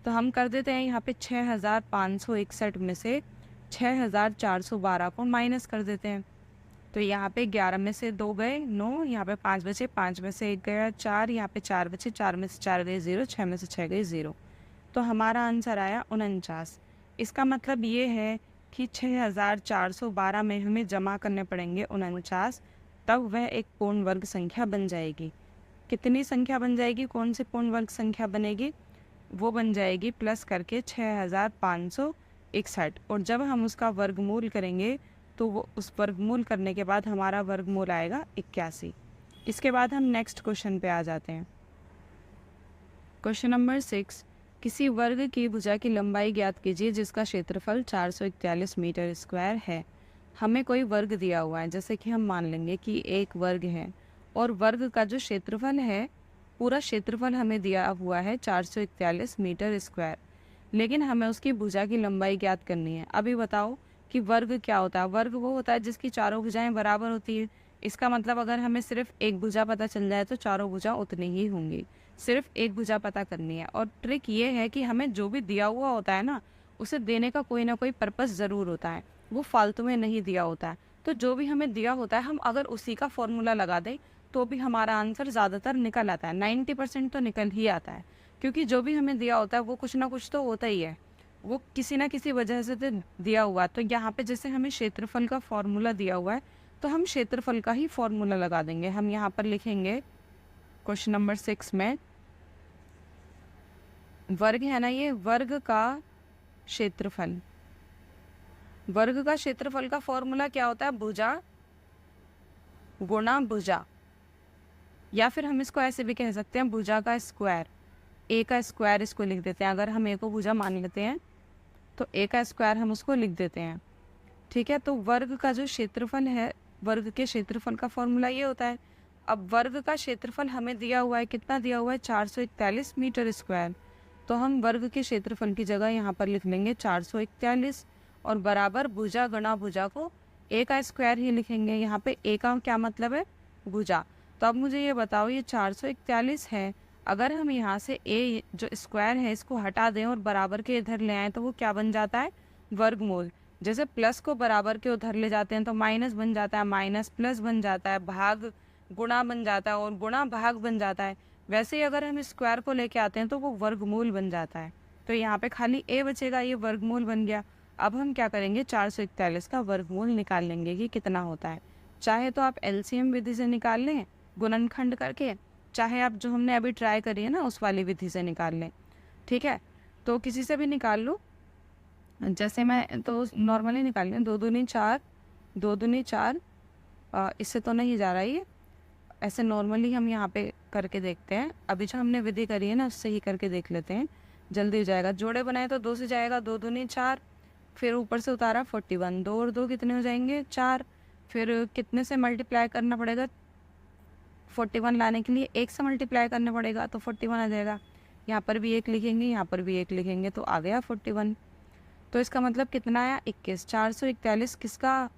तो हम कर देते हैं यहाँ पे 6561 में से 6412 को माइनस कर देते हैं। तो यहाँ पे 11 में से 2 गए 9, यहाँ पे 5 बचे, 5 में से 1 गया 4, यहाँ पे 4 बचे, 4 में से 4 गए 0, 6 में से 6 गए 0। तो हमारा आंसर आया 49। इसका मतलब ये है कि 6412 में हमें जमा करने पड़ेंगे 49, तब वह एक पूर्ण वर्ग संख्या बन जाएगी। कितनी संख्या बन जाएगी, कौन सी पूर्ण वर्ग संख्या बनेगी, वो बन जाएगी प्लस करके 6561। और जब हम उसका वर्गमूल करेंगे तो वो उस वर्गमूल करने के बाद हमारा वर्गमूल आएगा 81। इसके बाद हम नेक्स्ट क्वेश्चन पे आ जाते हैं। क्वेश्चन नंबर 6, किसी वर्ग की भुजा की लंबाई ज्ञात कीजिए जिसका क्षेत्रफल 441 मीटर स्क्वायर है। हमें कोई वर्ग दिया हुआ है, जैसे कि हम मान लेंगे कि एक वर्ग है और वर्ग का जो क्षेत्रफल है, पूरा क्षेत्रफल हमें दिया हुआ है 441 मीटर स्क्वायर, लेकिन हमें उसकी भुजा की लंबाई ज्ञात करनी है। अभी बताओ कि वर्ग क्या होता है। वर्ग वो होता है जिसकी चारों भुजाएं बराबर होती है। इसका मतलब अगर हमें सिर्फ एक भुजा पता चल जाए तो चारों भुजा उतनी ही होंगी। सिर्फ एक भुजा पता करनी है। और ट्रिक ये है कि हमें जो भी दिया हुआ होता है ना, उसे देने का कोई ना कोई पर्पस ज़रूर होता है, वो फालतू में नहीं दिया होता है। तो जो भी हमें दिया होता है हम अगर उसी का फॉर्मूला लगा दें तो भी हमारा आंसर ज़्यादातर निकल आता है। 90% तो निकल ही आता है, क्योंकि जो भी हमें दिया होता है वो कुछ ना कुछ तो होता ही है, वो किसी ना किसी वजह से तो दिया हुआ। तो यहाँ पे जैसे हमें क्षेत्रफल का फॉर्मूला दिया हुआ है तो हम क्षेत्रफल का ही फॉर्मूला लगा देंगे। हम यहाँ पर लिखेंगे क्वेश्चन नंबर 6 में, वर्ग है ना, ये वर्ग का क्षेत्रफल, वर्ग का क्षेत्रफल का फॉर्मूला क्या होता है, भुजा गुणा भुजा, या फिर हम इसको ऐसे भी कह सकते हैं भुजा का स्क्वायर। ए का स्क्वायर इसको लिख देते हैं, अगर हम ए को भुजा मान लेते हैं तो ए का स्क्वायर हम उसको लिख देते हैं। ठीक है, तो वर्ग का जो क्षेत्रफल है, वर्ग के क्षेत्रफल का फॉर्मूला ये होता है। अब वर्ग का क्षेत्रफल हमें दिया हुआ है, कितना दिया हुआ है, 441 मीटर स्क्वायर। तो हम वर्ग के क्षेत्रफल की जगह यहाँ पर लिख लेंगे 441 और बराबर भुजा गुणा भुजा को ए का स्क्वायर ही लिखेंगे। यहाँ पे ए का क्या मतलब है, भुजा। तो अब मुझे ये बताओ, ये 441 है, अगर हम यहाँ से ए जो स्क्वायर है इसको हटा दें और बराबर के इधर ले आएँ तो वो क्या बन जाता है, वर्गमूल। जैसे प्लस को बराबर के उधर ले जाते हैं तो माइनस बन जाता है, माइनस प्लस बन जाता है, भाग गुणा बन जाता है और गुणा भाग बन जाता है। वैसे ही अगर हम स्क्वायर को लेके आते हैं तो वो वर्गमूल बन जाता है। तो यहाँ पे खाली ए बचेगा, ये वर्गमूल बन गया। अब हम क्या करेंगे, 441 का वर्गमूल निकाल लेंगे कि कितना होता है। चाहे तो आप एलसीएम विधि से निकाल लें गुणनखंड करके, चाहे आप जो हमने अभी ट्राई करी है ना उस वाली विधि से निकाल लें। ठीक है, तो किसी से भी निकाल लो। जैसे मैं तो नॉर्मली निकाल लें, 2 दूनी 4, 2 दूनी 4, इससे तो नहीं जा रहा ये, ऐसे नॉर्मली हम यहाँ पे करके देखते हैं। अभी जो हमने विधि करी है ना उससे ही करके देख लेते हैं, जल्दी हो जाएगा। जोड़े बनाए तो 2 से जाएगा, 2 दूनी 4, फिर ऊपर से उतारा 41, 2 और 2 कितने हो जाएंगे, 4। फिर कितने से मल्टीप्लाई करना पड़ेगा, 41 लाने के लिए 1 से मल्टीप्लाई करना पड़ेगा तो 41 आ जाएगा। यहाँ पर भी 1 लिखेंगे, यहाँ पर भी 1 लिखेंगे तो आ गया 41। तो इसका मतलब कितना आया, 21। 441 किसका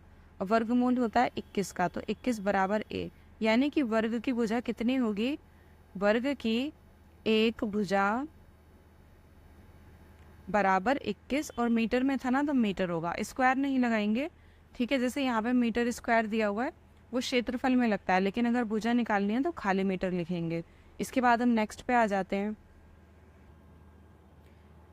वर्गमूल होता है, 21 का। तो 21 बराबर ए, यानी कि वर्ग की भुजा कितनी होगी, वर्ग की एक भुजा बराबर 21, और मीटर में था ना तो मीटर होगा, स्क्वायर नहीं लगाएंगे। ठीक है, जैसे यहाँ पे मीटर स्क्वायर दिया हुआ है वो क्षेत्रफल में लगता है, लेकिन अगर भुजा निकालनी है तो खाली मीटर लिखेंगे। इसके बाद हम नेक्स्ट पे आ जाते हैं।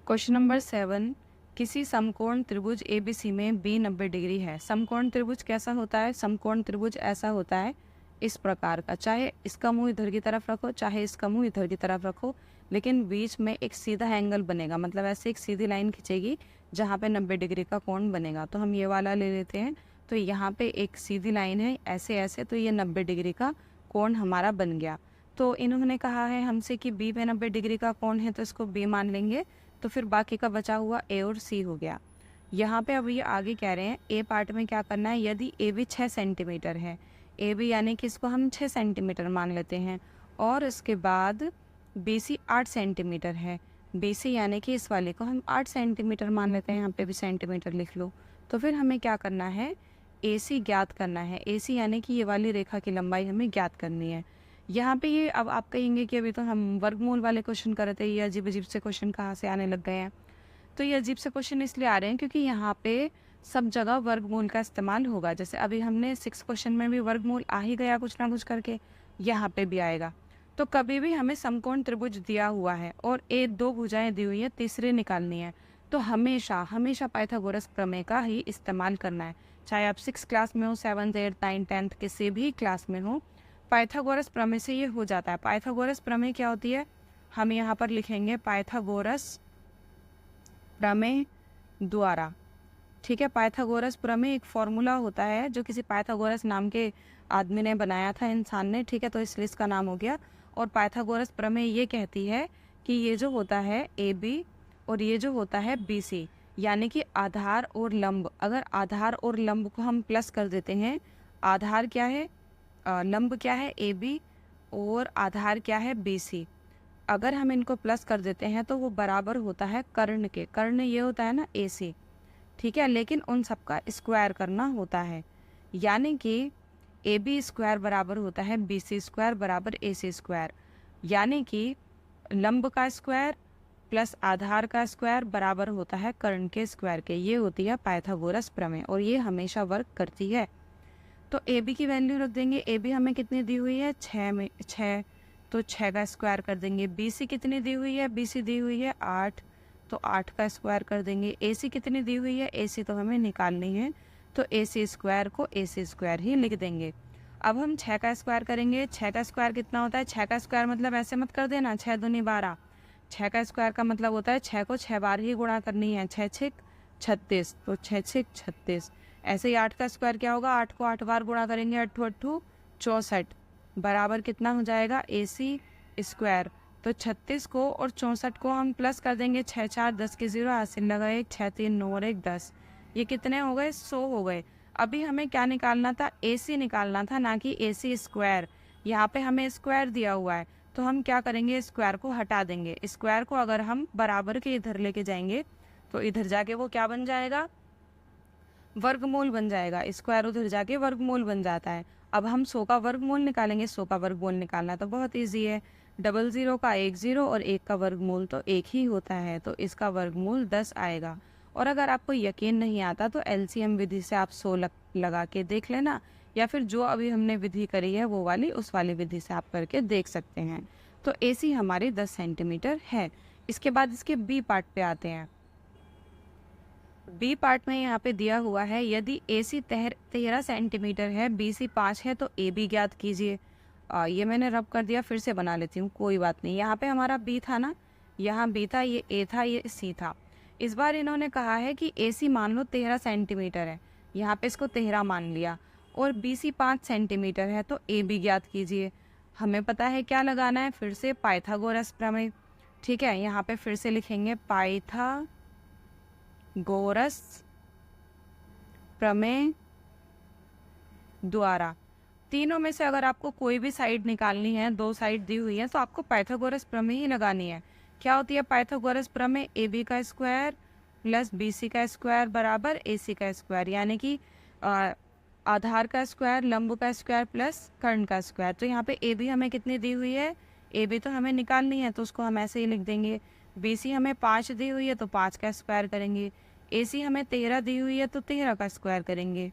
क्वेश्चन नंबर 7, किसी समकोण त्रिभुज ABC में B 90 डिग्री है। समकोण त्रिभुज कैसा होता है, समकोण त्रिभुज ऐसा होता है इस प्रकार का, चाहे इसका मुंह इधर की तरफ रखो चाहे इसका मुंह इधर की तरफ रखो, लेकिन बीच में एक सीधा एंगल बनेगा, मतलब ऐसे एक सीधी लाइन खींचेगी जहाँ पे 90 डिग्री का कोण बनेगा। तो हम ये वाला ले लेते हैं, तो यहाँ पे एक सीधी लाइन है ऐसे ऐसे, तो ये 90 डिग्री का कोण हमारा बन गया। तो इन्होंने कहा है हमसे कि बी पे 90 डिग्री का कोण है, तो इसको बी मान लेंगे। तो फिर बाकी का बचा हुआ ए और सी हो गया। यहाँ पे अब ये आगे कह रहे हैं ए पार्ट में क्या करना है, यदि ए बी 6 सेंटीमीटर है, ए बी यानी कि इसको हम 6 सेंटीमीटर मान लेते हैं, और इसके बाद बी सी 8 सेंटीमीटर है, बी सी यानी कि इस वाले को हम 8 सेंटीमीटर मान लेते हैं, यहाँ पे भी सेंटीमीटर लिख लो। तो फिर हमें क्या करना है, ए सी ज्ञात करना है। ए सी यानी कि ये वाली रेखा की लंबाई हमें ज्ञात करनी है। यहाँ पे ये अब आप कहेंगे कि अभी तो हम वर्गमूल वाले क्वेश्चन कर रहे थे, ये अजीब अजीब से क्वेश्चन कहाँ से आने लग गए हैं। तो ये अजीब से क्वेश्चन इसलिए आ रहे हैं क्योंकि यहाँ पे सब जगह वर्गमूल का इस्तेमाल होगा। जैसे अभी हमने 6 क्वेश्चन में भी वर्गमूल आ ही गया कुछ ना कुछ करके, यहाँ पे भी आएगा। तो कभी भी हमें समकोण त्रिभुज दिया हुआ है और ए 2 भुजाएं दी हुई है, तीसरी निकालनी है, तो हमेशा हमेशा पाइथागोरस प्रमेय का ही इस्तेमाल करना है। चाहे आप 6 क्लास में हो, 7th 8th 9th 10th किसी भी क्लास में हो, पाइथागोरस प्रमेय से ये हो जाता है। पाइथागोरस प्रमेय क्या होती है, हम यहाँ पर लिखेंगे पाइथागोरस प्रमेय द्वारा। ठीक है, पाइथागोरस प्रमेय एक फॉर्मूला होता है जो किसी पाइथागोरस नाम के आदमी ने बनाया था, इंसान ने। ठीक है, तो इसलिए इसका नाम हो गया। और पाइथागोरस प्रमेय ये कहती है कि ये जो होता है ए बी और ये जो होता है बी सी, यानी कि आधार और लंब, अगर आधार और लंब को हम प्लस कर देते हैं, आधार क्या है, लंब क्या है ए बी, और आधार क्या है बी सी, अगर हम इनको प्लस कर देते हैं तो वो बराबर होता है कर्ण के। कर्ण ये होता है ना ए सी, ठीक है, लेकिन उन सबका स्क्वायर करना होता है, यानी कि ए बी स्क्वायर बराबर होता है बी सी स्क्वायर बराबर ए सी स्क्वायर, यानी कि लंब का स्क्वायर प्लस आधार का स्क्वायर बराबर होता है कर्ण के स्क्वायर के। ये होती है पाइथागोरस प्रमेय और ये हमेशा वर्क करती है। तो ए बी की वैल्यू रख देंगे, ए बी हमें कितनी दी हुई है 6, तो 6 का स्क्वायर कर देंगे। बी सी कितनी दी हुई है, बी सी दी हुई है 8, तो 8 का स्क्वायर कर देंगे। ए सी कितनी दी हुई है, ए सी तो हमें निकालनी है, तो ए सी स्क्वायर को ए सी स्क्वायर ही लिख देंगे। अब हम 6 का स्क्वायर करेंगे। 6 का स्क्वायर कितना होता है, 6 का स्क्वायर मतलब ऐसे मत कर देना 6 दूनी 12, 6 का स्क्वायर का मतलब होता है 6 को 6 बार ही गुणा करनी है, 6 6 36, तो 6 6 36। ऐसे ही 8 का स्क्वायर क्या होगा, 8 को 8 बार गुणा करेंगे, 8 8 64 बराबर कितना हो जाएगा ए सी स्क्वायर। तो 36 को और 64 को हम प्लस कर देंगे, 6 4 10 के 0 हासिल लगा 1, 6 3 9 और 1 10, ये कितने हो गए 100 हो गए। अभी हमें क्या निकालना था, ए सी निकालना था, ना कि ए सी स्क्वायर। यहाँ पे हमें स्क्वायर दिया हुआ है, तो हम क्या करेंगे, स्क्वायर को हटा देंगे। स्क्वायर को अगर हम बराबर के इधर लेके जाएंगे तो इधर जाके वो क्या बन जाएगा, वर्गमूल बन जाएगा। स्क्वायर उधर जाके वर्गमूल बन जाता है। अब हम 100 का वर्गमूल निकालेंगे। 100 का वर्गमूल निकालना तो बहुत इजी है, 00 का 1 0 और 1 का वर्गमूल तो 1 ही होता है, तो इसका वर्गमूल 10 आएगा। और अगर आपको यकीन नहीं आता तो एलसीएम विधि से आप 100 लगा के देख लेना, या फिर जो अभी हमने विधि करी है वो वाली, उस वाली विधि से आप करके देख सकते हैं। तो AC हमारी 10 सेंटीमीटर है। इसके बाद इसके बी पार्ट पे आते हैं। बी पार्ट में यहाँ पे दिया हुआ है, यदि AC 13 सेंटीमीटर है, BC 5 है, तो AB ज्ञात कीजिए। ये मैंने रब कर दिया, फिर से बना लेती हूँ, कोई बात नहीं। यहाँ पे हमारा B था ना, यहाँ B था, ये A था, ये C था। इस बार इन्होंने कहा है कि AC मान लो 13 सेंटीमीटर है, यहाँ पे इसको 13 मान लिया, और BC 5 सेंटीमीटर है, तो AB ज्ञात कीजिए। हमें पता है क्या लगाना है, फिर से पाइथागोरस प्रमेय। ठीक है, यहाँ पे फिर से लिखेंगे पाइथागोरस प्रमेय द्वारा। तीनों में से अगर आपको कोई भी साइड निकालनी है, 2 साइड दी हुई है, तो आपको पाइथागोरस प्रमेय ही लगानी है। क्या होती है पाइथागोरस प्रमेय, ए बी का स्क्वायर प्लस बी सी का स्क्वायर बराबर ए सी का स्क्वायर, यानी कि आधार का स्क्वायर, लंब का स्क्वायर प्लस कर्ण का स्क्वायर। तो यहाँ पे ए बी हमें कितनी दी हुई है, ए बी तो हमें निकालनी है, तो उसको हम ऐसे ही लिख देंगे। बी सी हमें 5 दी हुई है, तो 5 का स्क्वायर करेंगे। ए सी हमें 13 दी हुई है, तो 13 का स्क्वायर करेंगे।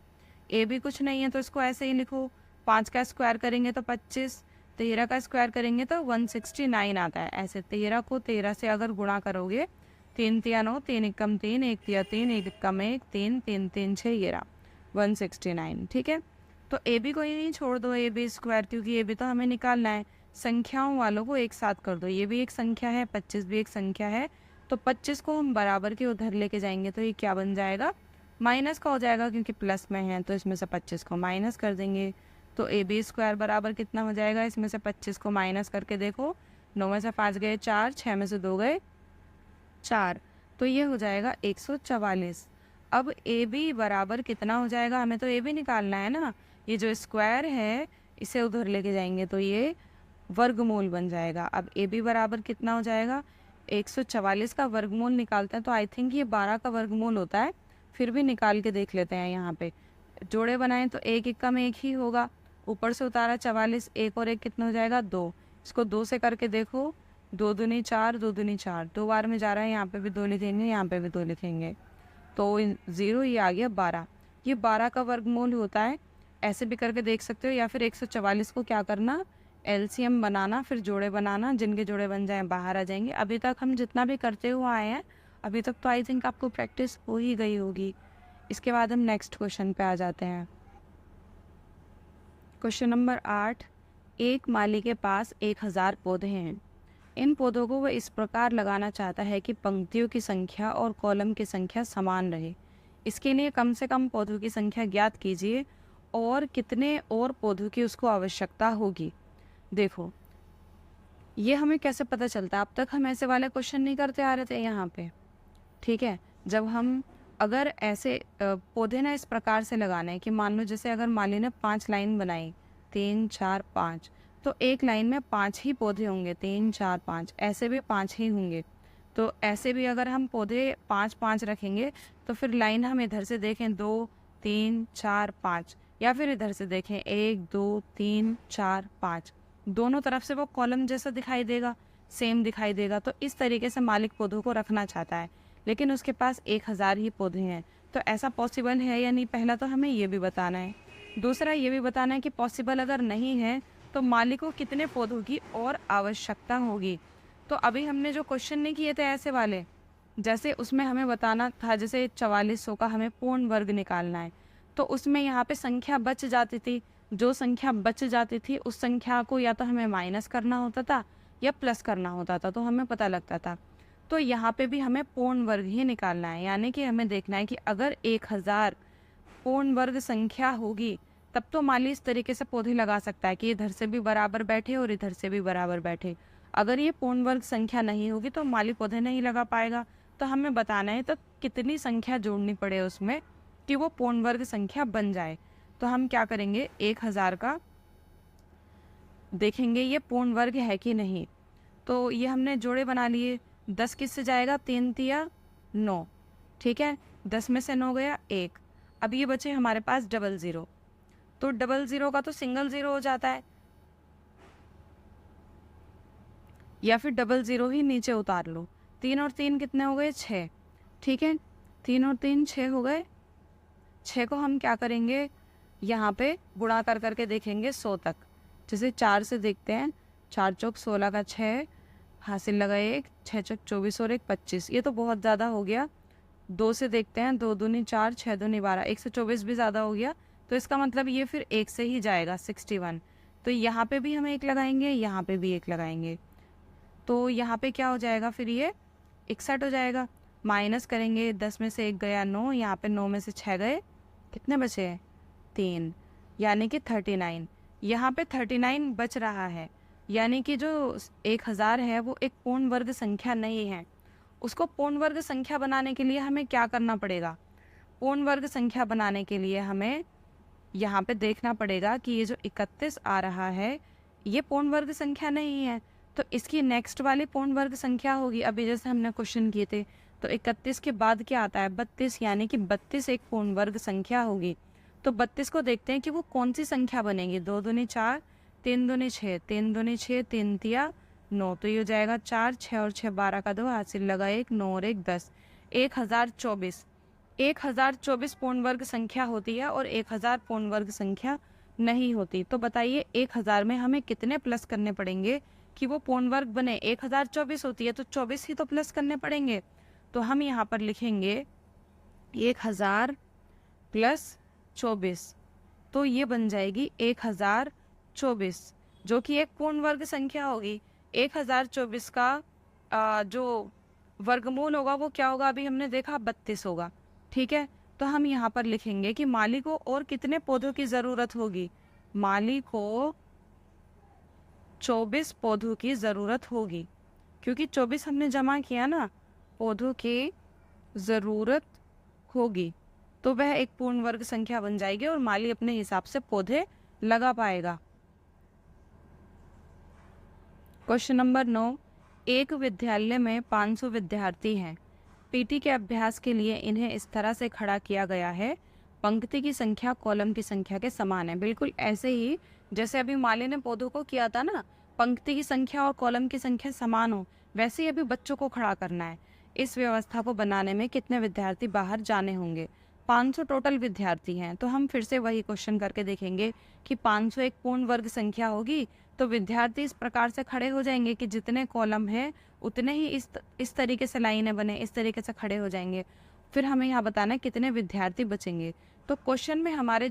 ए बी कुछ नहीं है, तो इसको ऐसे ही लिखो, 5 का स्क्वायर करेंगे तो 25, 13 का स्क्वायर करेंगे तो 169 आता है। ऐसे 13 को 13 से अगर गुणा करोगे, 3 3 9, 3 एकम 3, 1 3 3, 1 एकम 1, 3 3 3 6, ये रहा 169। ठीक है, तो ए बी को यहीं छोड़ दो, ए बी स्क्वायर, क्योंकि ए बी तो हमें निकालना है। संख्याओं वालों को एक साथ कर दो, ये भी एक संख्या है, 25 भी एक संख्या है, तो 25 को हम बराबर के उधर लेके जाएंगे, तो ये क्या बन जाएगा, माइनस का हो जाएगा, क्योंकि प्लस में है, तो इसमें से 25 को माइनस कर देंगे, तो तो ए बी स्क्वायर बराबर कितना हो जाएगा, इसमें से 25 को माइनस करके देखो, 9 में से 5 गए 4, 6 में से 2 गए 4, तो ये हो जाएगा 144। अब ए बी बराबर कितना हो जाएगा, हमें तो ए बी निकालना है ना, ये जो स्क्वायर है इसे उधर लेके जाएंगे तो ये वर्गमूल बन जाएगा। अब ए बी बराबर कितना हो जाएगा, 144 का वर्गमूल निकालते हैं तो आई थिंक ये 12 का वर्गमूल होता है, फिर भी निकाल के देख लेते हैं। यहाँ पे जोड़े बनाएं तो एक इक्का में एक ही होगा, ऊपर से उतारा 44, एक और एक कितना हो जाएगा 2, इसको 2 से करके देखो, 2 दूनी 4, 2 दूनी 4, 2 बार में जा रहा है, यहाँ पे भी 2 लिखेंगे, यहाँ पे भी 2 लिखेंगे, तो 0 ये आ गया 12। ये 12 का वर्गमूल होता है, ऐसे भी करके देख सकते हो, या फिर 144 को क्या करना, एलसीएम बनाना, फिर जोड़े बनाना, जिनके जोड़े बन जाएं बाहर आ जाएंगे। अभी तक हम जितना भी करते हुए आए हैं अभी तक तो आई थिंक आपको प्रैक्टिस हो ही गई होगी। इसके बाद हम नेक्स्ट क्वेश्चन पे आ जाते हैं। क्वेश्चन नंबर 8, एक माली के पास 1000 पौधे हैं। इन पौधों को वह इस प्रकार लगाना चाहता है कि पंक्तियों की संख्या और कॉलम की संख्या समान रहे। इसके लिए कम से कम पौधों की संख्या ज्ञात कीजिए और कितने और पौधों की उसको आवश्यकता होगी। देखो ये हमें कैसे पता चलता है, अब तक हम ऐसे वाले क्वेश्चन नहीं करते आ रहे थे यहाँ पे, ठीक है। जब हम अगर ऐसे पौधे ना इस प्रकार से लगाने हैं कि मान लो जैसे अगर माली ने 5 लाइन बनाई, 3 4 5, तो एक लाइन में 5 ही पौधे होंगे, 3 4 5, ऐसे भी 5 ही होंगे। तो ऐसे भी अगर हम पौधे 5 5 रखेंगे तो फिर लाइन हम इधर से देखें 2 3 4 5, या फिर इधर से देखें 1 2 3 4 5, दोनों तरफ से वो कॉलम जैसा दिखाई देगा, सेम दिखाई देगा। तो इस तरीके से मालिक पौधों को रखना चाहता है, लेकिन उसके पास 1000 ही पौधे हैं, तो ऐसा पॉसिबल है या नहीं, पहला तो हमें ये भी बताना है। दूसरा ये भी बताना है कि पॉसिबल अगर नहीं है तो मालिक को कितने पौधों की और आवश्यकता होगी। तो अभी हमने जो क्वेश्चन नहीं किए थे ऐसे वाले, जैसे उसमें हमें बताना था, जैसे 4400 का हमें पूर्ण वर्ग निकालना है, तो उसमें यहाँ पे संख्या बच जाती थी, जो संख्या बच जाती थी उस संख्या को या तो हमें माइनस करना होता था या प्लस करना होता था, तो हमें पता लगता था। तो यहाँ पे भी हमें पूर्ण वर्ग ही निकालना है, यानी कि हमें देखना है कि अगर 1000 पूर्ण वर्ग संख्या होगी तब तो माली इस तरीके से पौधे लगा सकता है कि इधर से भी बराबर बैठे और इधर से भी बराबर बैठे। अगर ये पूर्ण वर्ग संख्या नहीं होगी तो माली पौधे नहीं लगा पाएगा। तो हमें बताना है तो कितनी संख्या जोड़नी पड़े उसमें कि वो पूर्ण वर्ग संख्या बन जाए। तो हम क्या करेंगे, 1000 का देखेंगे ये पूर्ण वर्ग है कि नहीं। तो ये हमने जोड़े बना लिए, 10 किससे जाएगा, 3 तिया 9, ठीक है, 10 में से 9 गया 1। अब ये बचे हमारे पास 00, तो 00 का तो सिंगल 0 हो जाता है, या फिर 00 ही नीचे उतार लो। 3 और 3 कितने हो गए, 6, ठीक है, 3 और 3 6 हो गए। 6 को हम क्या करेंगे, यहाँ पे गुणा कर करके देखेंगे 100 तक। जैसे 4 से देखते हैं, 4 चौक 16 का 6 हासिल लगाए 1, 6 चौक 24 और 1 25, ये तो बहुत ज़्यादा हो गया। 2 से देखते हैं, 2 दूनी 4, 6 दूनी 12, 124 भी ज़्यादा हो गया, तो इसका मतलब ये फिर 1 से ही जाएगा 61। तो यहाँ पे भी हम 1 लगाएंगे, यहाँ पे भी 1 लगाएंगे, तो यहाँ पे क्या हो जाएगा, फिर ये 61 हो जाएगा। माइनस करेंगे, 10 में से 1 गया 9, यहाँ पे 9 में से 6 गए, कितने बचे हैं 3, यानी कि 39। यहाँ पे 39 बच रहा है, यानी कि जो 1000 है वो एक पूर्ण वर्ग संख्या नहीं है। उसको पूर्ण वर्ग संख्या बनाने के लिए हमें क्या करना पड़ेगा, पूर्ण वर्ग संख्या बनाने के लिए हमें यहाँ पे देखना पड़ेगा कि ये जो 31 आ रहा है ये पूर्ण वर्ग संख्या नहीं है, तो इसकी नेक्स्ट वाली पूर्ण वर्ग संख्या होगी। अभी जैसे हमने क्वेश्चन किए थे तो 31 के बाद क्या आता है, 32, यानी कि 32 एक पूर्ण वर्ग संख्या होगी। तो 32 को देखते हैं कि वो कौन सी संख्या बनेगी, 2 दूनी 4, 3 दूनी 6, 3 दूनी 6, 3 तिया 9, तो ये हो जाएगा 4, 6 और 6 12 का 2 हासिल लगा 1, 9 और 1 10, 1024। 1024 पूर्ण वर्ग संख्या होती है और 1000 पूर्ण वर्ग संख्या नहीं होती। तो बताइए 1000 में हमें कितने प्लस करने पड़ेंगे कि वो पूर्ण वर्ग बने। 1024 होती है तो 24 ही तो प्लस करने पड़ेंगे। तो हम यहाँ पर लिखेंगे 1000 प्लस 24, तो ये बन जाएगी 1024, जो कि एक पूर्ण वर्ग संख्या होगी। 1024 का जो वर्गमूल होगा वो क्या होगा, अभी हमने देखा 32 होगा, ठीक है। तो हम यहाँ पर लिखेंगे कि माली को और कितने पौधों की ज़रूरत होगी, माली को 24 पौधों की ज़रूरत होगी, क्योंकि 24 हमने जमा किया ना, पौधों की ज़रूरत होगी, तो वह एक पूर्ण वर्ग संख्या बन जाएगी और माली अपने हिसाब से पौधे लगा पाएगा। क्वेश्चन नंबर 9, एक विद्यालय में 500 विद्यार्थी हैं। पीटी के अभ्यास के लिए इन्हें इस तरह से खड़ा किया गया है, पंक्ति की संख्या कॉलम की संख्या के समान है। बिल्कुल ऐसे ही जैसे अभी माली ने पौधों को किया था ना, पंक्ति की संख्या और कॉलम की संख्या समान हो, वैसे ही अभी बच्चों को खड़ा करना है। इस व्यवस्था को बनाने में कितने विद्यार्थी बाहर जाने होंगे? 500 टोटल विद्यार्थी हैं, तो हम फिर से वही क्वेश्चन करके देखेंगे कि 500 एक पूर्ण वर्ग संख्या होगी, तो विद्यार्थी इस प्रकार से खड़े हो जाएंगे कि जितने कॉलम है उतने ही इस तरीके से लाइनें बने, इस तरीके से खड़े हो जाएंगे। फिर हमें यहाँ बताना है कितने विद्यार्थी बचेंगे। तो क्वेश्चन में हमारे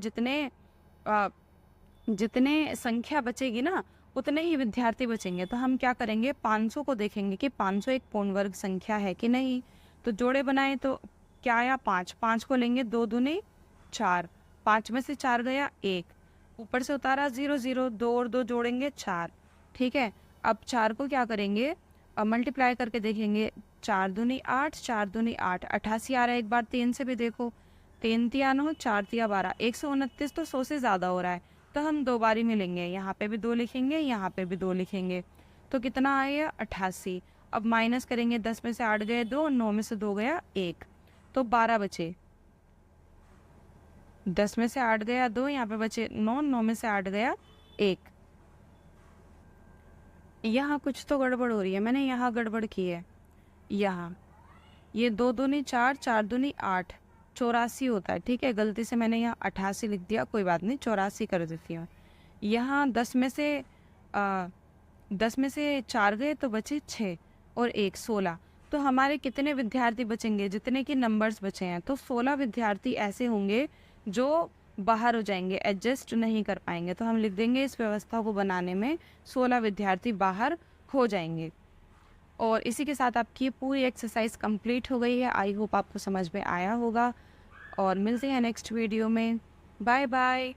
जितने संख्या बचेगी ना, उतने ही विद्यार्थी बचेंगे। तो हम क्या करेंगे, 500 को देखेंगे कि 500 एक पूर्ण वर्ग संख्या है कि नहीं। तो जोड़े बनाए तो क्या आया, 5, 5 को लेंगे, 2 दूनी 4, 5 में से 4 गया 1, ऊपर से उतारा 0 0, 2 और 2 जोड़ेंगे 4। ठीक है, अब 4 को क्या करेंगे, अब मल्टीप्लाई करके देखेंगे, 4 दूनी 8, 4 दूनी 8, 88 आ रहा है। एक बार 3 से भी देखो, 3 तिया 9, 4 तिया 12, 129 तो 100 से ज़्यादा हो रहा है, तो हम 2 बारी में लेंगे, यहाँ पे भी 2 लिखेंगे, यहाँ पे भी 2 लिखेंगे, तो कितना आया 88। अब माइनस करेंगे, 10 में से 8 गए 2, 9 में से 2 गया 1, तो 12 बचे। 10 में से 8 गया 2, यहाँ पे बचे 9, 9 में से 8 गया 1। यहाँ कुछ तो गड़बड़ हो रही है, मैंने यहाँ गड़बड़ की है। यहाँ ये 2 दूनी 4, 4 दूनी 8, 84 होता है। ठीक है, गलती से मैंने यहाँ 88 लिख दिया, कोई बात नहीं, 84 कर देती हूँ। यहाँ 10 में से 4 गए तो बचे 6 और 1, 16। तो हमारे कितने विद्यार्थी बचेंगे, जितने के नंबर्स बचे हैं, तो 16 विद्यार्थी ऐसे होंगे जो बाहर हो जाएंगे, एडजस्ट नहीं कर पाएंगे। तो हम लिख देंगे इस व्यवस्था को बनाने में 16 विद्यार्थी बाहर हो जाएंगे। और इसी के साथ आपकी ये पूरी एक्सरसाइज कंप्लीट हो गई है। आई होप आपको समझ में आया होगा, और मिलते हैं नेक्स्ट वीडियो में। Bye bye.